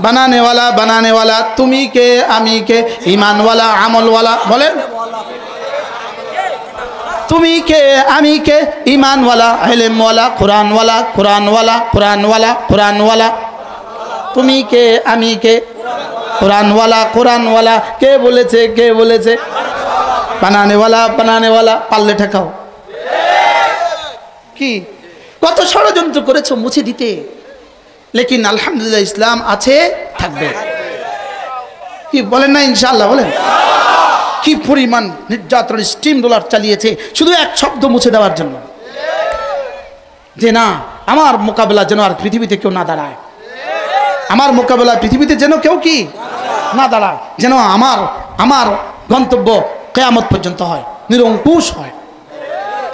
বানানেওয়ালা বানানেওয়ালা। তুমি কে আমি কে, ইমানওয়ালা আমলওয়ালা। বলেন তুমি কে আমি কে, ইমানওয়ালা ইলমওয়ালা, কোরআনওয়ালা কোরআনওয়ালা কোরআনওয়ালা কোরআনওয়ালা। তুমি কে আমি কে, কোরআনওয়ালা কোরআনওয়ালা। কে বলেছে, কে বলেছে? বানানেওয়ালা বানানেওয়ালা। পারলে ঠেকাও। কি কত ষড়যন্ত্র করেছো মুছে দিতে, লেকিন আলহামদুলিল্লাহ ইসলাম আছে, থাকবে। কি বলেন না ইনশাআল্লাহ? বলেন কি পরিমাণ নির্যাতন স্টিম রোলার চালিয়েছে শুধু এক শব্দ মুছে দেওয়ার জন্য, যে না আমার মোকাবেলা যেন আর পৃথিবীতে কেউ না দাঁড়ায়, আমার মোকাবেলা পৃথিবীতে যেন কেউ কি না দাঁড়ায়, যেন আমার আমার গন্তব্য কিয়ামত পর্যন্ত হয়, নিরঙ্কুশ হয়।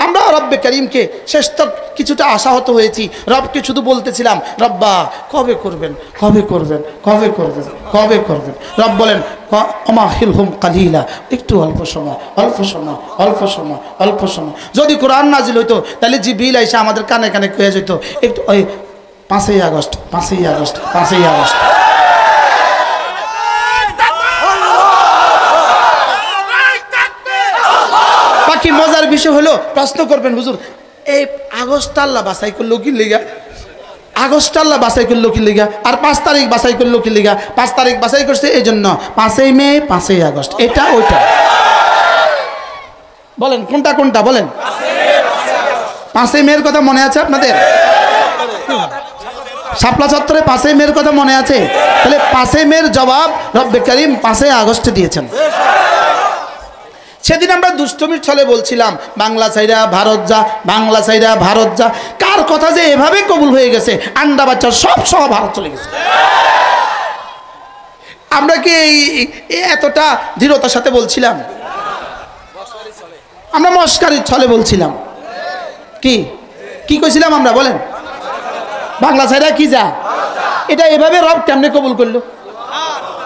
আমরা রব্বে করিমকে শেষ তক কিছুটা আশাহত হয়েছি, রবকে শুধু বলতেছিলাম রব্বা কবে করবেন কবে করবেন কবে করবেন কবে করবেন। রব বলেন অমাহিলহুম কালিলা, একটু অল্প সময় অল্প সময় অল্প সময় অল্প সময়। যদি কোরআন নাজিল হইতো তাহলে জিবরিল আইসা আমাদের কানে কানে কয়ে যেত একটু ওই 5ই আগস্ট 5ই আগস্ট 5ই আগস্ট। বাকি মজার বিষয় হলো প্রশ্ন করবেন হুজুর এই আগস্ট আল্লাহ বাছাই করলো কি লিগা, আগস্ট আল্লাহ বাছাই করলো কি লিগা, আর 5 তারিখ বাছাই করলো কি লিগা? 5 তারিখ বাছাই করছে এই জন্য 5ই মে 5ই আগস্ট, এটা ওইটা। বলেন কোনটা কোনটা? বলেন 5ই মের কথা মনে আছে আপনাদের? শাপলা চত্বরে 5ই মের কথা মনে আছে? তাহলে 5ই মের জবাব রব্বে করিম 5ই আগস্টে দিয়েছেন। সেদিন আমরা দুষ্টমির ছলে বলছিলাম বাংলা সাইরা ভারত যা, বাংলা সাইরা ভারত যা। কার কথা যে এভাবে কবুল হয়ে গেছে, আন্ডা বাচ্চা সব সহ ভারত চলে গেছে। আমরা কি এতটা দৃঢ়তার সাথে বলছিলাম? আমরা মস্কারির ছলে বলছিলাম। কি কি কইছিলাম আমরা? বলেন বাংলা সাইরা কি যা, এটা এভাবে রব কেমনে কবুল করলো?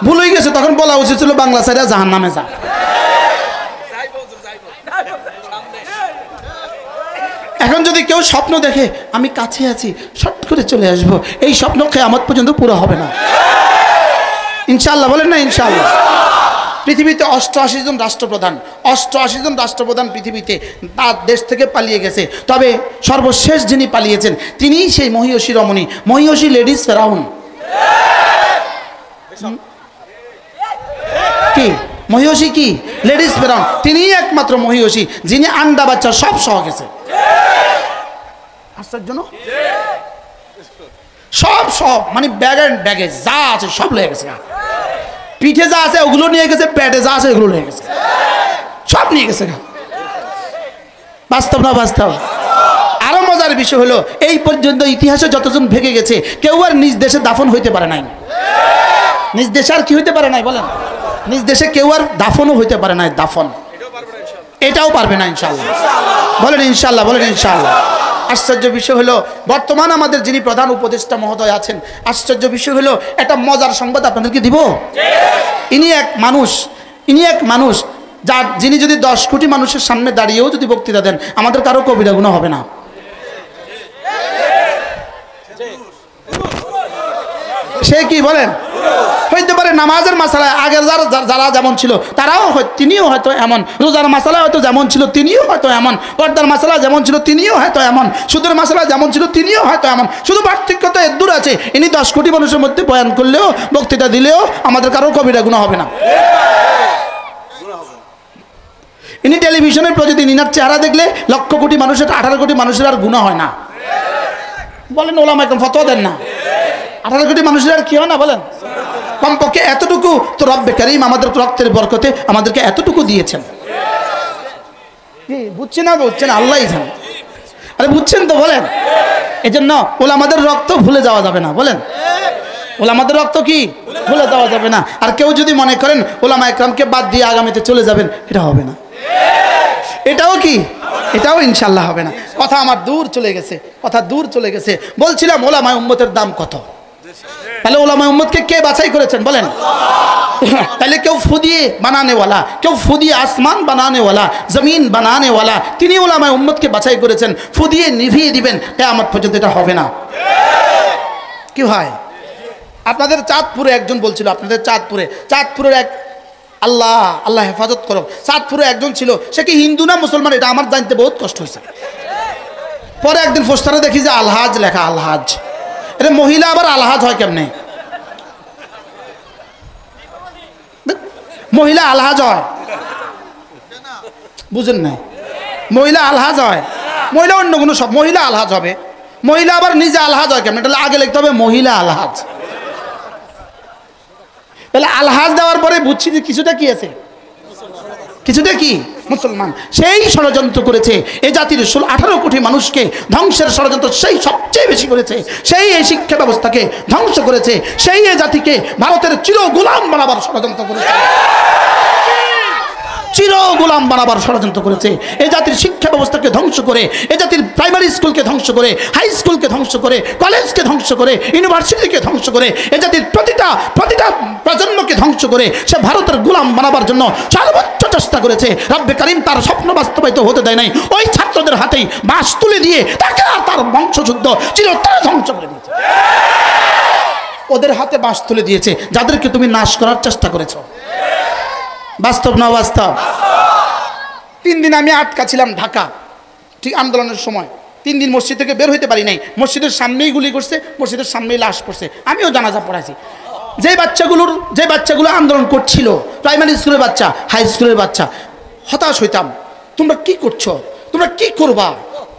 ভুল হয়ে গেছে, তখন বলা উচিত ছিল বাংলা সাইরা জাহান্নামে যা। এখন যদি কেউ স্বপ্ন দেখে আমি কাছে আছি শর্ট করে চলে আসব, এই স্বপ্ন কিয়ামত পর্যন্ত পুরো হবে না ইনশাআল্লাহ। বলেন না ইনশাআল্লাহ? পৃথিবীতে 88 জন রাষ্ট্রপ্রধান, 88 জন রাষ্ট্রপ্রধান পৃথিবীতে তার দেশ থেকে পালিয়ে গেছে, তবে সর্বশেষ যিনি পালিয়েছেন তিনিই সেই মহিয়সী রমণী, মহিয়সী লেডিস ফেরাউন। কি মহিয়সী? কি লেডিস ফেরাউন, তিনিই একমাত্র মহিয়সী যিনি আন্ডা বাচ্চা সব সহ গেছে। আশ্চর্য না? সব সব মানে ব্যাগ এন্ড ব্যাগেজ যা আছে সব লেগে গেছে, পিঠে যা আছে ওগুলো নিয়ে গেছে, পেটে যা আছে ওগুলো নিয়ে গেছে, সব নিয়ে গেছে। বাস্তব না বাস্তব? আরো মজার বিষয় হলো এই পর্যন্ত ইতিহাসে যতজন ভেগে গেছে কেউ আর নিজ দেশে দাফন হইতে পারে নাই। নিজ দেশে আর কি হইতে পারে নাই? বলেন নিজ দেশে কেউ আর দাফনও হইতে পারে নাই। দাফন এটাও পারবে না ইনশাআল্লাহ। বলেন ইনশাআল্লাহ। বলেন ইনশাআল্লাহ। আশ্চর্য বিষয় হলো বর্তমান আমাদের যিনি প্রধান উপদেষ্টা মহোদয় আছেন, আশ্চর্য বিষয় হলো একটা মজার সংবাদ আপনাদেরকে দিব। ইনি এক মানুষ যিনি যদি 10 কোটি মানুষের সামনে দাঁড়িয়েও যদি বক্তৃতা দেন আমাদের কারো কবিরা গুনাহ হবে না। সে কি বলেন? হইতে পারে নামাজের মাসালায় আগের যারা যেমন ছিল তারাও তিনিও হয়তো এমন, রোজার মাসালা হয়তো যেমন ছিল তিনিও হয়তো এমন, পর্দার মাসালা যেমন ছিল তিনিও হয়তো এমন, সুদের মাসালা যেমন ছিল তিনিও হয়তো এমন। শুধু পার্থক্য তো এর দূর আছে, ইনি 10 কোটি মানুষের মধ্যে বয়ান করলেও বক্তৃতা দিলেও আমাদের কারো কবিরা গুনাহ হবে না। ইনি টেলিভিশনের প্রতিদিন ইনার চেহারা দেখলে লক্ষ কোটি মানুষের 18 কোটি মানুষের আর গুনাহ হয় না। বলেন ওলামা একদম ফতোয়া দেন না, 18 কোটি মানুষের আর কি হয় না বলেন? কমপক্ষে এতটুকু তো রব্বে কারীম আমাদের রক্তের বরকতে আমাদেরকে এতটুকু দিয়েছেন। বুঝছেন না বুঝছেন আল্লাহই জানে। আরে বুঝছেন তো বলেন? এই জন্য ওলামাদের রক্ত ভুলে যাওয়া যাবে না বলেন। ওলামাদের রক্ত কি ভুলে যাওয়া যাবে না। আর কেউ যদি মনে করেন ওলামা একরামকে বাদ দিয়ে আগামীতে চলে যাবেন, এটা হবে না। এটাও ইনশাল্লাহ হবে না। কথা আমার দূর চলে গেছে। বলছিলাম ওলামায়ে উম্মতের দাম কত? তাহলে ওলামায়ে উম্মতকে কে বাছাই করেছেন বলেন? তাহলে কেউ ফুদিয়ে বানানেওয়ালা, কেউ ফুদিয়ে আসমান বানানেওয়ালা, জমিন বানানেওয়ালা, তিনি ওলামায়ে উম্মতকে বাছাই করেছেন। ফুদিয়ে নিভিয়ে দিবেন কিয়ামত পর্যন্ত, এটা হবে না। কি হয়? আপনাদের চাঁদপুরে একজন বলছিল, আপনাদের চাঁদপুরের এক আল্লাহ হেফাজত করো, চাঁদপুরে একজন ছিল, সে কি হিন্দু না মুসলমান এটা আমার জানতে বহুত কষ্ট হয়েছে। পরে একদিন পোস্টারে দেখি যে আলহাজ লেখা, আলহাজ। এটা মহিলা আবার আলহাজ হয় কেমনে? মহিলা আলহাজ হয় বুঝেন না? মহিলা আলহাজ হয়, মহিলা অন্য কোনো সব মহিলা আলহাজ হবে। মহিলা আবার নিজে আলহাজ হয় কেমন? এটা আগে লিখতে হবে মহিলা আলহাজ। তাহলে আলহাজ দেওয়ার পরে বুঝছি যে কিছুটা কি আছে, কিছুটা কি মুসলমান। সেই ষড়যন্ত্র করেছে এই জাতির 18 কোটি মানুষকে ধ্বংসের ষড়যন্ত্র, সেই সবচেয়ে বেশি করেছে। সেই এই শিক্ষা ব্যবস্থাকে ধ্বংস করেছে, সেই এই জাতিকে ভারতের চির গোলাম বানাবার ষড়যন্ত্র করেছে, চির গোলাম বানাবার ষড়যন্ত্র করেছে। এই জাতির শিক্ষা ব্যবস্থাকে ধ্বংস করে, এই জাতির প্রাইমারি স্কুলকে ধ্বংস করে, হাই স্কুলকে ধ্বংস করে, কলেজকে ধ্বংস করে, ইউনিভার্সিটিকে ধ্বংস করে, এই জাতির প্রতিটা প্রজন্মকে ধ্বংস করে সে ভারতের গোলাম বানাবার জন্য সর্বোচ্চ চেষ্টা করেছে। রব্বে কারীম তার স্বপ্ন বাস্তবায়িত হতে দেয় নাই। ওই ছাত্রদের হাতেই বাঁশ তুলে দিয়ে তাকে আর তার বংশযুদ্ধ চিরতরে ধ্বংস করে দিয়েছে। ওদের হাতে বাঁশ তুলে দিয়েছে যাদেরকে তুমি নাশ করার চেষ্টা করেছো। বাস্তব না বাস্তব? 3 দিন আমি আটকা ছিলাম ঢাকা, ঠিক আন্দোলনের সময় 3 দিন মসজিদ থেকে বের হইতে পারি নাই। মসজিদের সামনেই গুলি করছে, মসজিদের সামনেই লাশ পড়ছে, আমিও জানাজা পড়াইছি। যে বাচ্চাগুলো আন্দোলন করছিল, প্রাইমারি স্কুলের বাচ্চা, হাই স্কুলের বাচ্চা, হতাশ হইতাম। তোমরা কি করছো? তোমরা কি করবা?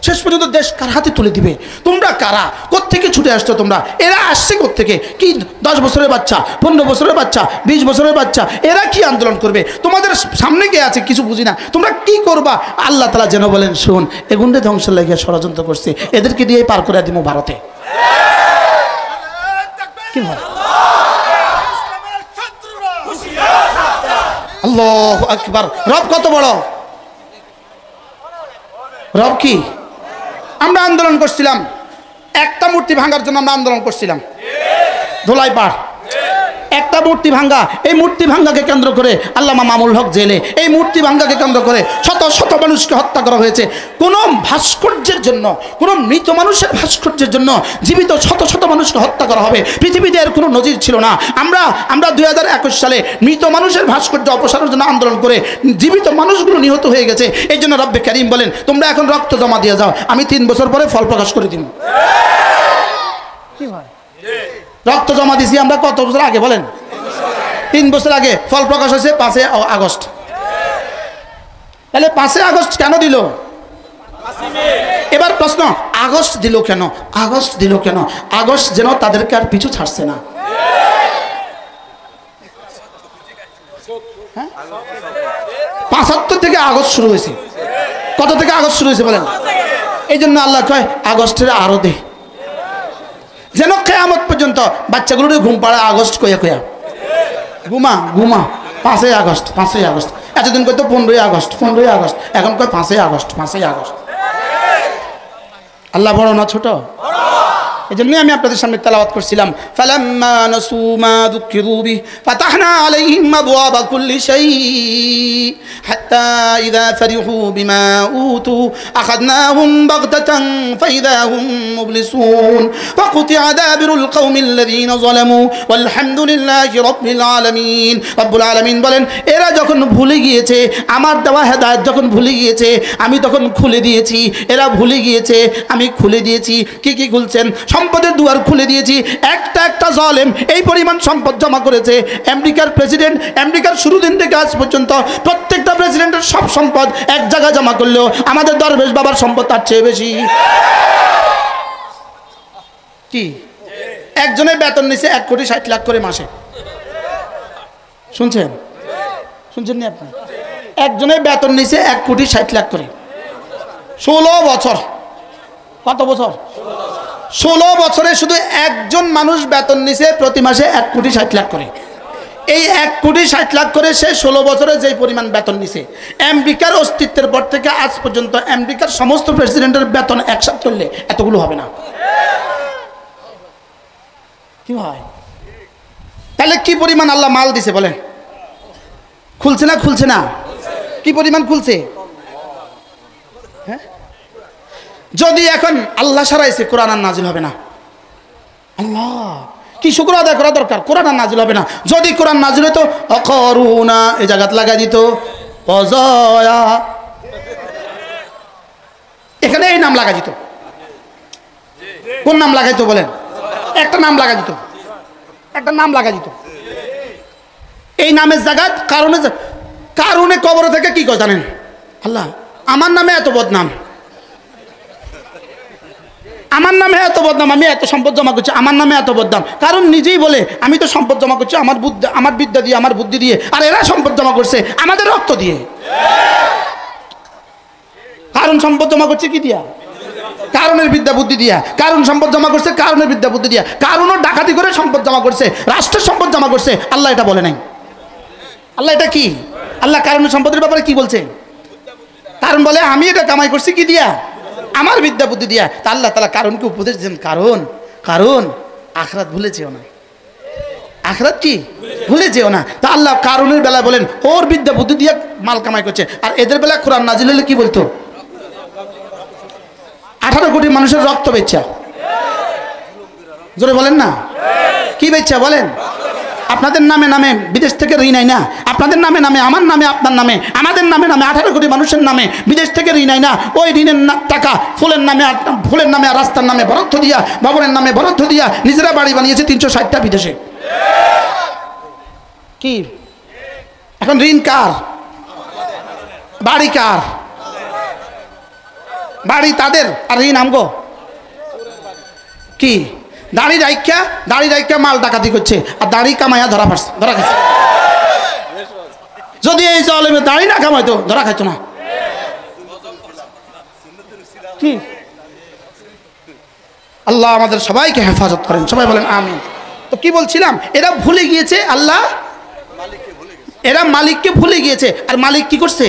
শেষ পর্যন্ত দেশ কার হাতে তুলে দিবে? তোমরা কারা? কোত্থেকে ছুটে আসছো তোমরা? এরা আসছে কোত্থেকে? কি 10 বছরের বাচ্চা, 15 বছরের বাচ্চা, 20 বছরের বাচ্চা, এরা কি আন্দোলন করবে? তোমাদের সামনে কে আছে কিছু বুঝি না, তোমরা কি করবা? আল্লাহ তাআলা যেন বলেন, শোন, এগুন্ডে ধ্বংসের লাগিয়ে ষড়যন্ত্র করছে, এদেরকে দিয়ে পার করে দিব ভারতে। কি হয়? আল্লাহু আকবার। রব কত বড়! রব কি? আমরা আন্দোলন করছিলাম, একটা মূর্তি ভাঙার জন্য আমরা আন্দোলন করছিলাম ধোলাইপাড়। একটা মূর্তি ভাঙ্গা, এই মূর্তি ভাঙ্গাকে কেন্দ্র করে আল্লামা মামুল হক জেলে, এই মূর্তি ভাঙ্গাকে কেন্দ্র করে শত শত মানুষকে হত্যা করা হয়েছে। কোনো ভাস্কর্যের জন্য, কোনো মৃত মানুষের ভাস্কর্যের জন্য জীবিত শত শত মানুষকে হত্যা করা হবে, পৃথিবীতে এর কোনো নজির ছিল না। আমরা 2021 সালে মৃত মানুষের ভাস্কর্য অপসারণের জন্য আন্দোলন করে জীবিত মানুষগুলো নিহত হয়ে গেছে। এই জন্য রব্বে কারীম বলেন, তোমরা এখন রক্ত জমা দিয়ে যাও, আমি 3 বছর পরে ফল প্রকাশ করে দিব। কি হয়? রক্ত জমা দিছি আমরা কত বছর আগে বলেন? 3 বছর আগে ফল প্রকাশ হয়েছে 5 আগস্ট। তাহলে 5 আগস্ট কেন দিল? এবার প্রশ্ন, আগস্ট দিল কেন? আগস্ট দিল কেন? আগস্ট যেন তাদেরকে আর পিছু ছাড়ছে না। 75 থেকে আগস্ট শুরু হয়েছে। কত থেকে আগস্ট শুরু হয়েছে বলেন? এই জন্য আল্লাহ কয় আগস্টের আরো দে, যেন কিয়ামত পর্যন্ত বাচ্চাগুলোর ঘুম পাড়া আগস্ট কয়া কয়া ঘুমা 5 আগস্ট 5 আগস্ট। এতদিন কইতো 15 আগস্ট 15 আগস্ট, এখন কয় 5 আগস্ট 5 আগস্ট। আল্লাহ বড় না ছোট? এজন্যই আমি আপনাদের সামনে তেলাওয়াত করছিলাম, ফালাম্মা নাসু মা যুকিরু বিহি ফাতাহনা আলাইহিম আবওয়াবা কুল্লি শাই হাত্তা ইযা ফারিহু বিমা উতু আখাযনাহুম বাগতাতান ফাইযা হুম মুবলিসুন ফাকুতিআ দাবিরুল কওমিল্লাযীনা যালামু ওয়ালহামদুলিল্লাহি রাব্বিল আলামিন। রব্বুল আলামিন বলেন, এরা যখন ভুলে গিয়েছে, আমার দেওয়া হেদায়েত যখন ভুলে গিয়েছে, আমি তখন খুলে দিয়েছি। এরা ভুলে গিয়েছে, আমি খুলে দিয়েছি। কি কি খুলছেন? সম্পদের দুয়ার খুলে দিয়েছি। একটা একটা জালেম এই পরিমাণ সম্পদ জমা করেছে। আমেরিকার প্রেসিডেন্ট, আমেরিকার শুরু দিন থেকে আজ পর্যন্ত প্রত্যেকটা প্রেসিডেন্টের সব সম্পদ এক জায়গায় জমা করলেও আমাদের দরবেশ বাবার সম্পদ তার চেয়ে বেশি। কি একজনের বেতন নিছে 1,60,00,000 করে মাসে। শুনছেন? শুনছেন না আপনি? একজনের বেতন নিছে 1,60,00,000 করে, 16 বছর। কত বছর? 16 বছরে শুধু একজন মানুষ বেতন নিছে প্রতি মাসে 1,60,00,000 করে। এই 1,60,00,000 করে সে 16 বছরে যেই পরিমাণ বেতন নিছে, আমেরিকার অস্তিত্বের পর থেকে আজ পর্যন্ত আমেরিকার সমস্ত প্রেসিডেন্টের বেতন একসাথে করলে এতগুলো হবে না। কি হয়? তাহলে কি পরিমাণ আল্লাহ মাল দিছে বলেন? খুলছে না? খুলছে না? কি পরিমাণ খুলছে? হ্যাঁ, যদি এখন আল্লাহ সারাইছে, কোরআন আর নাজিল হবে না। আল্লাহ কি শুকর আদায় করা দরকার, কোরআন আর নাজিল হবে না। যদি কোরআন নাজিল হতো অকরুনা এই জায়গাত লাগাই দিত অজয়া, এখানে এই নাম লাগাই দিত। কোন নাম লাগাইতো বলেন? একটা নাম লাগাই দিত, একটা নাম লাগাই দিত। এই নামের জায়গাত কারণে, কারণে কবর থেকে কি কয় জানেন? আল্লাহ আমার নামে এত বদনাম, আমার নামে এত বদনাম, আমি এত সম্পদ জমা করছি, আমার নামে এত বদনাম। কারণ নিজেই বলে আমি তো সম্পদ জমা করছি আমার বুদ্ধি, আমার বিদ্যা দিয়ে, আমার বুদ্ধি দিয়ে, আর এরা সম্পদ জমা করছে আমাদের রক্ত দিয়ে। কারণ সম্পদ জমা করছে কি দিয়া? কারণের বিদ্যা বুদ্ধি দিয়া। কারণ সম্পদ জমা করছে কারণের বিদ্যা বুদ্ধি দিয়া। কারণও ডাকাতি করে সম্পদ জমা করছে, রাষ্ট্রের সম্পদ জমা করছে। আল্লাহ এটা বলে নাই। আল্লাহ এটা কি? আল্লাহ কারণের সম্পদের ব্যাপারে কি বলছে? কারণ বলে আমি এটা কামাই করছি কি দিয়া? আমার বিদ্যা বুদ্ধি দিয়া। তা আল্লাহ তাআলা কারণকে উপদেশ দিয়েছেন, কারণ কারণ আখিরাত ভুলে যেও না। আখিরাত কি ভুলে যেও না। তা আল্লাহ কারণের বেলায় বলেন ওর বিদ্যা বুদ্ধি দিয়ে মাল কামাই করছে, আর এদের বেলায় কোরআন নাজিল হলে কি বলতো? 18 কোটি মানুষের রক্ত বেচা। জোরে বলেন না, কি বেচা বলেন? আপনাদের নামে নামে বিদেশ থেকে ঋণ আই না, আপনাদের নামে নামে, আমার নামে, আপনার নামে, আমাদের নামে নামে 18 কোটি মানুষের নামে বিদেশ থেকে ঋণ আই না। ওই ঋণের টাকা ফুলের নামে, ফুলের নামে আর রাস্তার নামে বরাদ্দ দিয়া, ভবনের নামে বরাদ্দ দিয়া নিজেরা বাড়ি বানিয়েছে 360টা বিদেশে। কি এখন ঋণ কার? বাড়ি কার? বাড়ি তাদের, আর ঋণ আমগো। কি দাড়ি রাইখা মাল ডাকাতি করছে, আর দাড়ি কামাইয়া ধরা খাইছে। যদি এই জালেমে দাড়ি না কামাইতো ধরা খাইতো না। কি আল্লাহ আমাদের সবাইকে হেফাজত করেন, সবাই বলেন আমিন। তো কি বলছিলাম, এরা ভুলে গিয়েছে আল্লাহ, এরা মালিককে ভুলে গিয়েছে, আর মালিক কি করছে?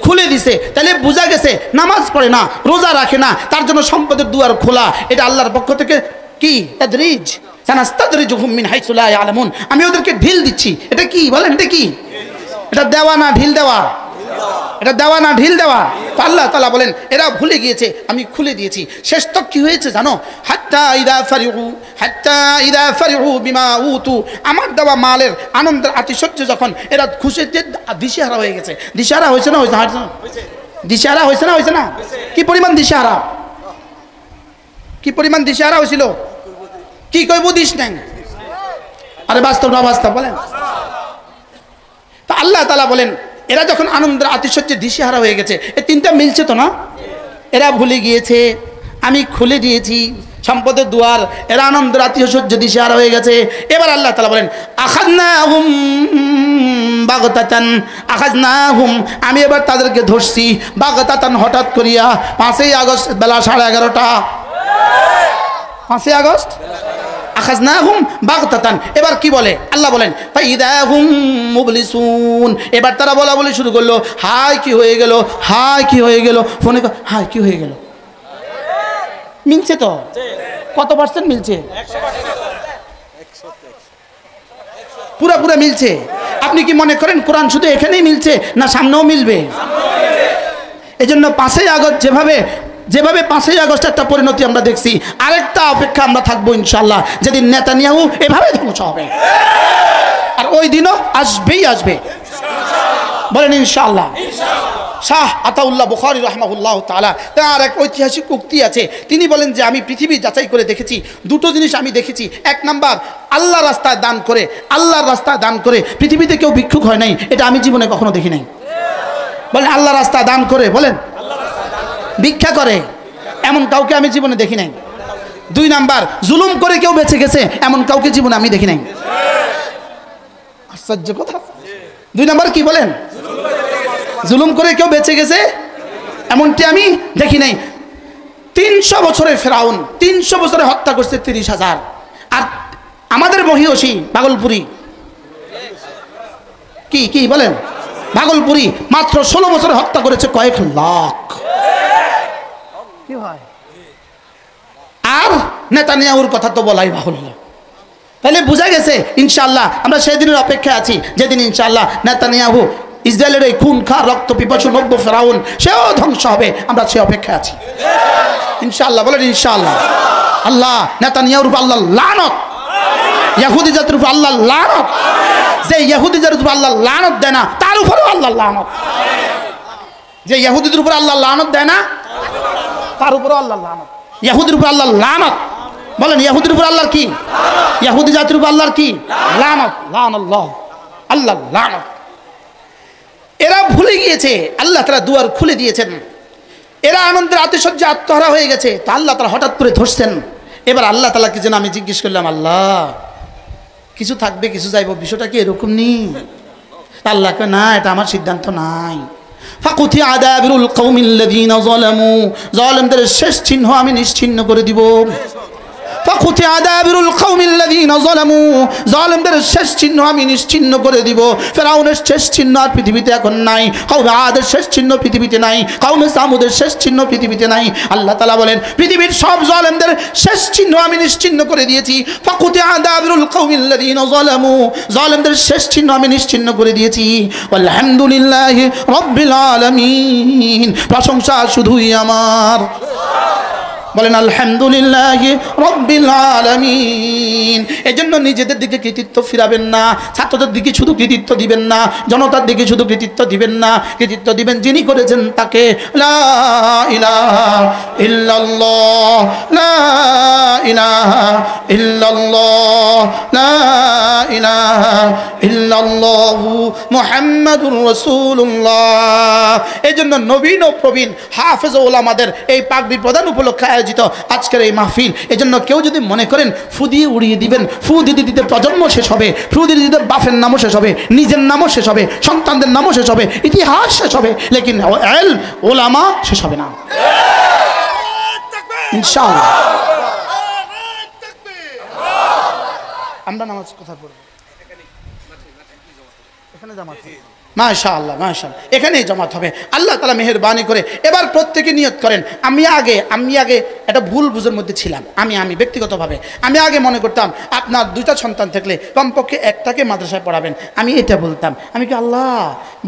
খুলে দিছে। তাহলে বোঝা গেছে নামাজ পড়ে না, রোজা রাখে না, তার জন্য সম্পদের দুয়ার খোলা। এটা আল্লাহর পক্ষ থেকে কি তাদরিজ, সানাস্তাদরিজুহুম মিন হাইসু লা ইয়ালামুন, আমি ওদেরকে ঢিল দিচ্ছি। এটা কি বলেন? এটা কি? এটা দেওয়া না ঢিল দেওয়া? এটা দেওয়া না ঢিল দেওয়া? তো আল্লাহ তাআলা বলেন এরা ভুলে গিয়েছে, আমি খুলে দিয়েছি। শেষ তক কি হয়েছে জানো? হাত্তা ইদা ফারিহু বিমা উতু, আমার দেওয়া মালের আনন্দের আতিশয্য যখন এরা খুশিতে দিশেহারা হয়ে গেছে। দিশেহারা হয়েছে না? দিশেহারা হয়েছে না? হয়েছে না? কি পরিমাণ দিশেহারা, কি পরিমাণ দিশেহারা হয়েছিল? কি কইব দিস নাই? আরে বাস্তব না বাস্তব বলেন? তা আল্লাহ তাআলা বলেন এরা যখন আনন্দের আতিশয্যে দিশেহারা হয়ে গেছে, এই তিনটা মিলছে তো না? এরা ভুলে গিয়েছে, আমি খুলে দিয়েছি সম্পদের দুয়ার, এরা আনন্দের আতিশয্যে দিশেহারা হয়ে গেছে। এবার আল্লাহ তাআলা বলেন আখাযনাহুম বাগতাতান, আখাযনাহুম, আমি এবার তাদেরকে ধরছি বাগতাতান, হঠাৎ করিয়া। 5ই আগস্ট বেলা 11:30টা, 5ই আগস্ট আখাযনাহুম বাগতাতান। এবার কি বলে আল্লাহ বলেন ফাইদা হুম মুবলিসুন, এবার তারা বলা বলি শুরু করলো, হাই কি হয়ে গেল, হাই কি হয়ে গেল, ফোনে হাই কি হয়ে গেল। মিলছে তো? কত পার্সেন্ট মিলছে? পুরা মিলছে। আপনি কি মনে করেন কোরআন শুধু এখানেই মিলছে, না সামনেও মিলবে? এজন্য 5ই আগস্ট যেভাবে 5ই আগস্ট একটা পরিণতি আমরা দেখছি, আরেকটা অপেক্ষা আমরা থাকবো ইনশাআল্লাহ, যেদিন নেতানিয়াহু এভাবে ধ্বংস হবে। আর ওই দিনও আসবে, বলেন ইনশাআল্লাহ। শাহ আতাউল্লাহ বুখারী রাহমাহুল্লাহ তাআলা, তার এক ঐতিহাসিক উক্তি আছে। তিনি বলেন যে আমি পৃথিবী যাচাই করে দেখেছি, দুটো জিনিস আমি দেখেছি। এক নাম্বার, আল্লাহর রাস্তায় দান করে পৃথিবীতে কেউ ভিক্ষুক হয় নাই, এটা আমি জীবনে কখনো দেখি নাই। বলেন আল্লাহর রাস্তায় দান করে, বলেন ভিক্ষা করে, এমন কাউকে আমি জীবনে দেখি নাই। 2 নাম্বার, জুলুম করে কেউ বেঁচে গেছে, এমন কাউকে জীবনে আমি দেখি নাই। আশ্চর্য কথা। 2 নাম্বার কি বলেন? জুলুম করে কেউ বেঁচে গেছে এমনটি আমি দেখি নাই। 300 বছরে ফেরাউন 300 বছরে হত্যা করছে 30,000। আর আমাদের মহিষী ভাগলপুরি কি বলেন, ভাগলপুরি মাত্র 16 বছরে হত্যা করেছে কয়েক লাখ। কি হয়? আর নেতানিয়াহুর কথা তো বলাই বাহুল্য। তাহলে বোঝা গেছে ইনশাআল্লাহ আমরা সেই দিনের অপেক্ষায় আছি, যেদিন ইনশাআল্লাহ নেতানিয়াহু ইসরায়েলের এই খুন খা রক্ত পিপাসু নব্য ফেরাউন সেও ধ্বংস হবে, আমরা সেই অপেক্ষায় আছি ইনশাআল্লাহ। বলেন ইনশাআল্লাহ। আল্লাহ নেতানিয়াহুর উপর আল্লাহ লানত, ইহুদি জাতির উপর আল্লাহ লানত। যে ইহুদি জাতির উপর আল্লাহ লানত দেয় না, তার উপরেও আল্লাহ লানত। যে ইহুদিদের উপর আল্লাহ লানত দেয় না, তার উপরেও আল্লাহ লানত। ইহুদির উপর আল্লাহ লানত। বলেন ইহুদির উপর আল্লাহর কি? ইহুদি জাতির উপর আল্লাহর কি? লানত। লানাল্লাহ, আল্লাহ লানত। এরা ভুলে গিয়েছে, আল্লাহ তাআলা দুয়ার খুলে দিয়েছেন। এরা আনন্দের আতিশয্যে আত্মহারা হয়ে গেছে, তা আল্লাহ তাআলা হঠাৎ করে ধরছেন। এবার আল্লাহ তাআলাকে যেন আমি জিজ্ঞেস করলাম, আল্লাহ কিছু থাকবে কিছু যাইব, বিষয়টা কি এরকম নি? আল্লাহকে না, এটা আমার সিদ্ধান্ত নাই। ফাকুতি আদাবিরুল কওমিল্লাযীনা যালামু, জালেমদের শেষ চিহ্ন আমি নিশ্চিহ্ন করে দিব। ফাকুতি আদাবিরুল কওমিল্লাযীনা যালামু, জালেমদের শেষ চিহ্ন আমি নিশ্চিহ্ন করে দিব। ফেরাউনের শেষ চিহ্ন আর পৃথিবীতে এখন নাই, কওমে আদের শেষ চিহ্ন পৃথিবীতে নাই, কওমে সামুদের শেষ চিহ্ন পৃথিবীতে নাই। আল্লাহ তাআলা বলেন পৃথিবীর সব জালেমদের শেষ চিহ্ন আমি নিশ্চিহ্ন করে দিয়েছি। ফাকুতি আদাবিরুল কওমিল্লাযীনা যালামু, জালেমদের শেষ চিহ্ন আমি নিশ্চিহ্ন করে দিয়েছি। আলহামদুলিল্লাহি রাব্বিল আলামিন, প্রশংসা শুধুই আমার। বলেন আলহামদুলিল্লাহি রাব্বিল আলামিন। এজন্য নিজেদের দিকে কৃতিত্ব ফিরাবেন না, ছাত্রদের দিকে শুধু কৃতিত্ব দিবেন না, জনতার দিকে শুধু কৃতিত্ব দিবেন না, কৃতিত্ব দিবেন যিনি করেছেন তাকে। লা ইলাহা ইল্লাল্লাহ, লা ইলাহা ইল্লাল্লাহ, লা ইলাহা ইল্লাল্লাহু মুহাম্মাদুর রাসূলুল্লাহ। এজন্য নবীন ও প্রবীণ হাফেজ ও উলামাদের এই পাগড়ি প্রদান উপলক্ষে আয়োজিত আজকের এই মাহফিল। এজন্য কেউ যদি মনে করেন ফু দিয়ে উড়িয়ে দিবেন, ফু দিতে দিতে প্রজন্ম শেষ হবে, ফু দিতে দিতে বাপের নামও শেষ হবে, নিজের নামও শেষ হবে, সন্তানদের নামও শেষ হবে, ইতিহাস শেষ হবে, লেকিন ইলম উলামা শেষ হবে না ইনশাআল্লাহ। আমরা নামাজ কোথায় পড়ব? এখানে জামাত হবে মাশাআল্লাহ, মাশাআল্লাহ, এখানেই জমাত হবে। আল্লাহ তাআলা মেহেরবানি করে এবার প্রত্যেকে নিয়ত করেন। আমি আগে একটা ভুল বুঝের মধ্যে ছিলাম। আমি ব্যক্তিগতভাবে আমি আগে মনে করতাম আপনার 2টা সন্তান থাকলে কমপক্ষে একটাকে মাদ্রাসায় পড়াবেন। আমি এটা বলতাম, আমি কি আল্লাহ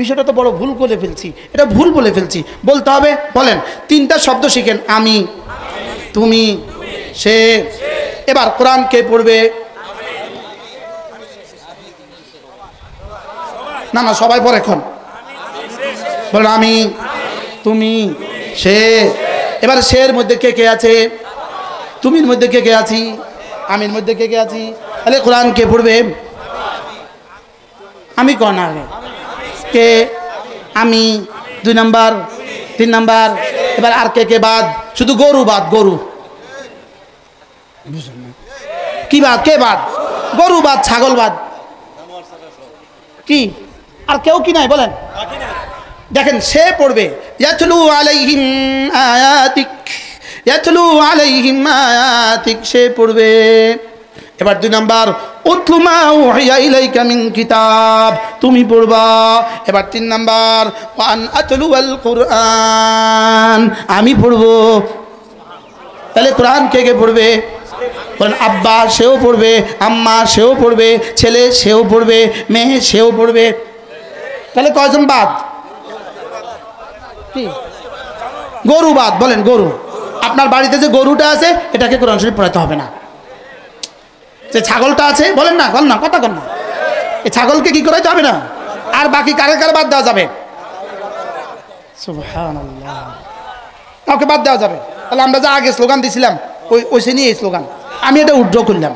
বিষয়টা তো বড় ভুল করে ফেলছি, এটা ভুল বলে ফেলছি, বলতে হবে। বলেন 3টা শব্দ শিখেন, আমি, তুমি, সে। এবার কোরআন কে পড়বে? না সবাই পড়ে এখন। বলেন আমি, তুমি, সে। এবার সের মধ্যে কে কে আছে? তুমির মধ্যে কে কে আছি? আমির মধ্যে কে কে আছি? তাহলে কোরআন কে পড়বে? আমি কোন আগে কে? আমি 2 নাম্বার, 3 নাম্বার। এবার আর কে কে বাদ? শুধু গরু বাদ, গরু। বুঝলেন না কি বাদ? কে বাদ? গরু বাদ, ছাগল বাদ। কি আর কেউ কি নাই? বলেন। দেখেন সে পড়বে ইয়াতলু আলাইহিম আয়াতিক, ইয়াতলু আলাইহিম আয়াতিক, সে পড়বে। এবার 2 নাম্বার উতলু মা উহিয়া ইলাইকা মিন কিতাব, তুমি পড়বা। এবার 3 নাম্বার ওয়ান আতলু আল কুরআন, আমি পড়বো। তাহলে কোরআন কে কে পড়বে? বলেন আব্বা সেও পড়বে, আম্মা সেও পড়বে, ছেলে সেও পড়বে, মেয়ে সেও পড়বে। তাহলে কয়জন বাদ? কি গরু বাদ? বলেন গরু। আপনার বাড়িতে যে গরুটা আছে এটাকে কোরআন শরীফ পড়াতে হবে না। যে ছাগলটা আছে, বলেন না, বল না, কথা কর না, এই ছাগলকে কি করাইতে হবে না? আর বাকি কারে কারে বাদ দেওয়া যাবে? সুবহানাল্লাহ, কাউকে বাদ দেওয়া যাবে। তাহলে আমরা যে আগে স্লোগান দিছিলাম ওই নিয়ে এই স্লোগান আমি এটা উড্র করলাম।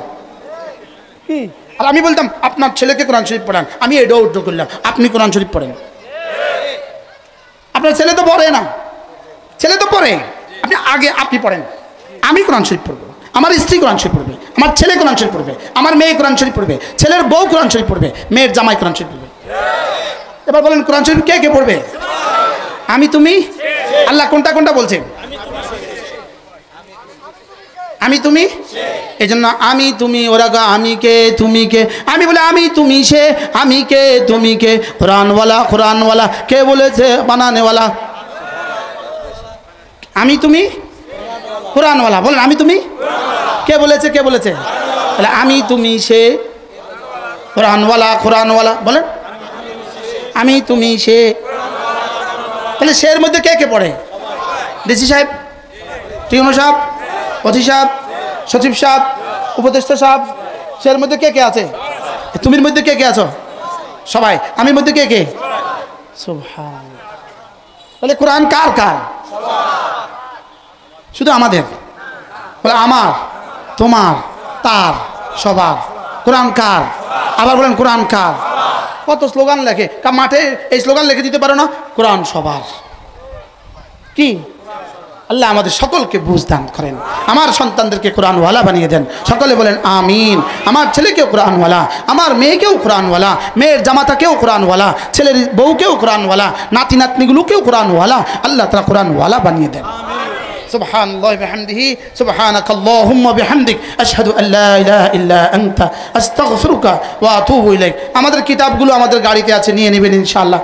কি আর আমি বলতাম আপনার ছেলেকে কোরআন শরীফ পড়ান, আমি এটাও উড্র করলাম, আপনি কোরআন শরীফ পড়েন। আপনার ছেলে তো পড়ে না, ছেলে তো পড়ে, আপনি পড়েন, আমি কোরআন শরীফ পড়বো, আমার স্ত্রী কোরআন শরীফ পড়বে, আমার ছেলে কোরআন শরীফ পড়বে, আমার মেয়ে কোরআন শরীফ পড়বে, ছেলের বউ কোরআন শরীফ পড়বে, মেয়ের জামাই কোরআন শরীফ পড়বে। এবার বলেন কোরআন শরীফ কে কে পড়বে? আমি তুমি। আল্লাহ কোনটা কোনটা বলছেন? আমি তুমি। এই জন্য আমি তুমি, ওরা আমি কে তুমি কে, আমি বলে আমি তুমি সে, আমি কে তুমি কে, কোরআনওয়ালা কোরআনওয়ালা কে বলেছে বানানেওয়ালা? আমি তুমি কোরআনওয়ালা। বলেন আমি তুমি কে বলেছে? কে বলেছে? তাহলে আমি তুমি সে, কোরআনওয়ালা কোরআনওয়ালা। বলেন আমি তুমি সে। তাহলে সের মধ্যে কে কে পড়ে? ডিসি সাহেব, টিউনো সাহেব, অথি সাহেব, সচিব সাহেব, উপদেষ্টা সাহেব। সের মধ্যে কে কে আছে? তুমির মধ্যে কে কে আছো? সবাই। আমির মধ্যে কে কে? সুবহানাল্লাহ। তাহলে কোরআন কার কার? শুধু আমাদের? বলে আমার, তোমার, তার, সবার। কোরআন কার? আবার বলেন কোরআন কার? কত স্লোগান লেখে, মাঠে এই স্লোগান লিখে দিতে পারো না, কোরআন সবার। কি আল্লাহ আমাদের সকলকে বুঝ দান করেন, আমার সন্তানদেরকে কোরআনওয়ালা বানিয়ে দেন। সকলে বলেন আমিন। আমার ছেলেকেও কোরআনওয়ালা, আমার মেয়েকেও কোরআনওয়ালা, মেয়ের জামাতাকেও কোরআনওয়ালা, ছেলের বউকেও কোরআনওয়ালা, নাতি নাতনিগুলোকেও কোরআনওয়ালা আল্লাহ তাআলা কোরআনওয়ালা বানিয়ে দেন। সুবহানাল্লাহি বিহামদিহি, সুবহানাকাল্লাহুম্মা বিহামদিক, আশহাদু আল্লা ইলাহা ইল্লা আনতা, আস্তাগফিরুকা ওয়া আতুবু ইলাইক। আমাদের কিতাবগুলো আমাদের গাড়িতে আছে, নিয়ে নেবেন ইনশাআল্লাহ।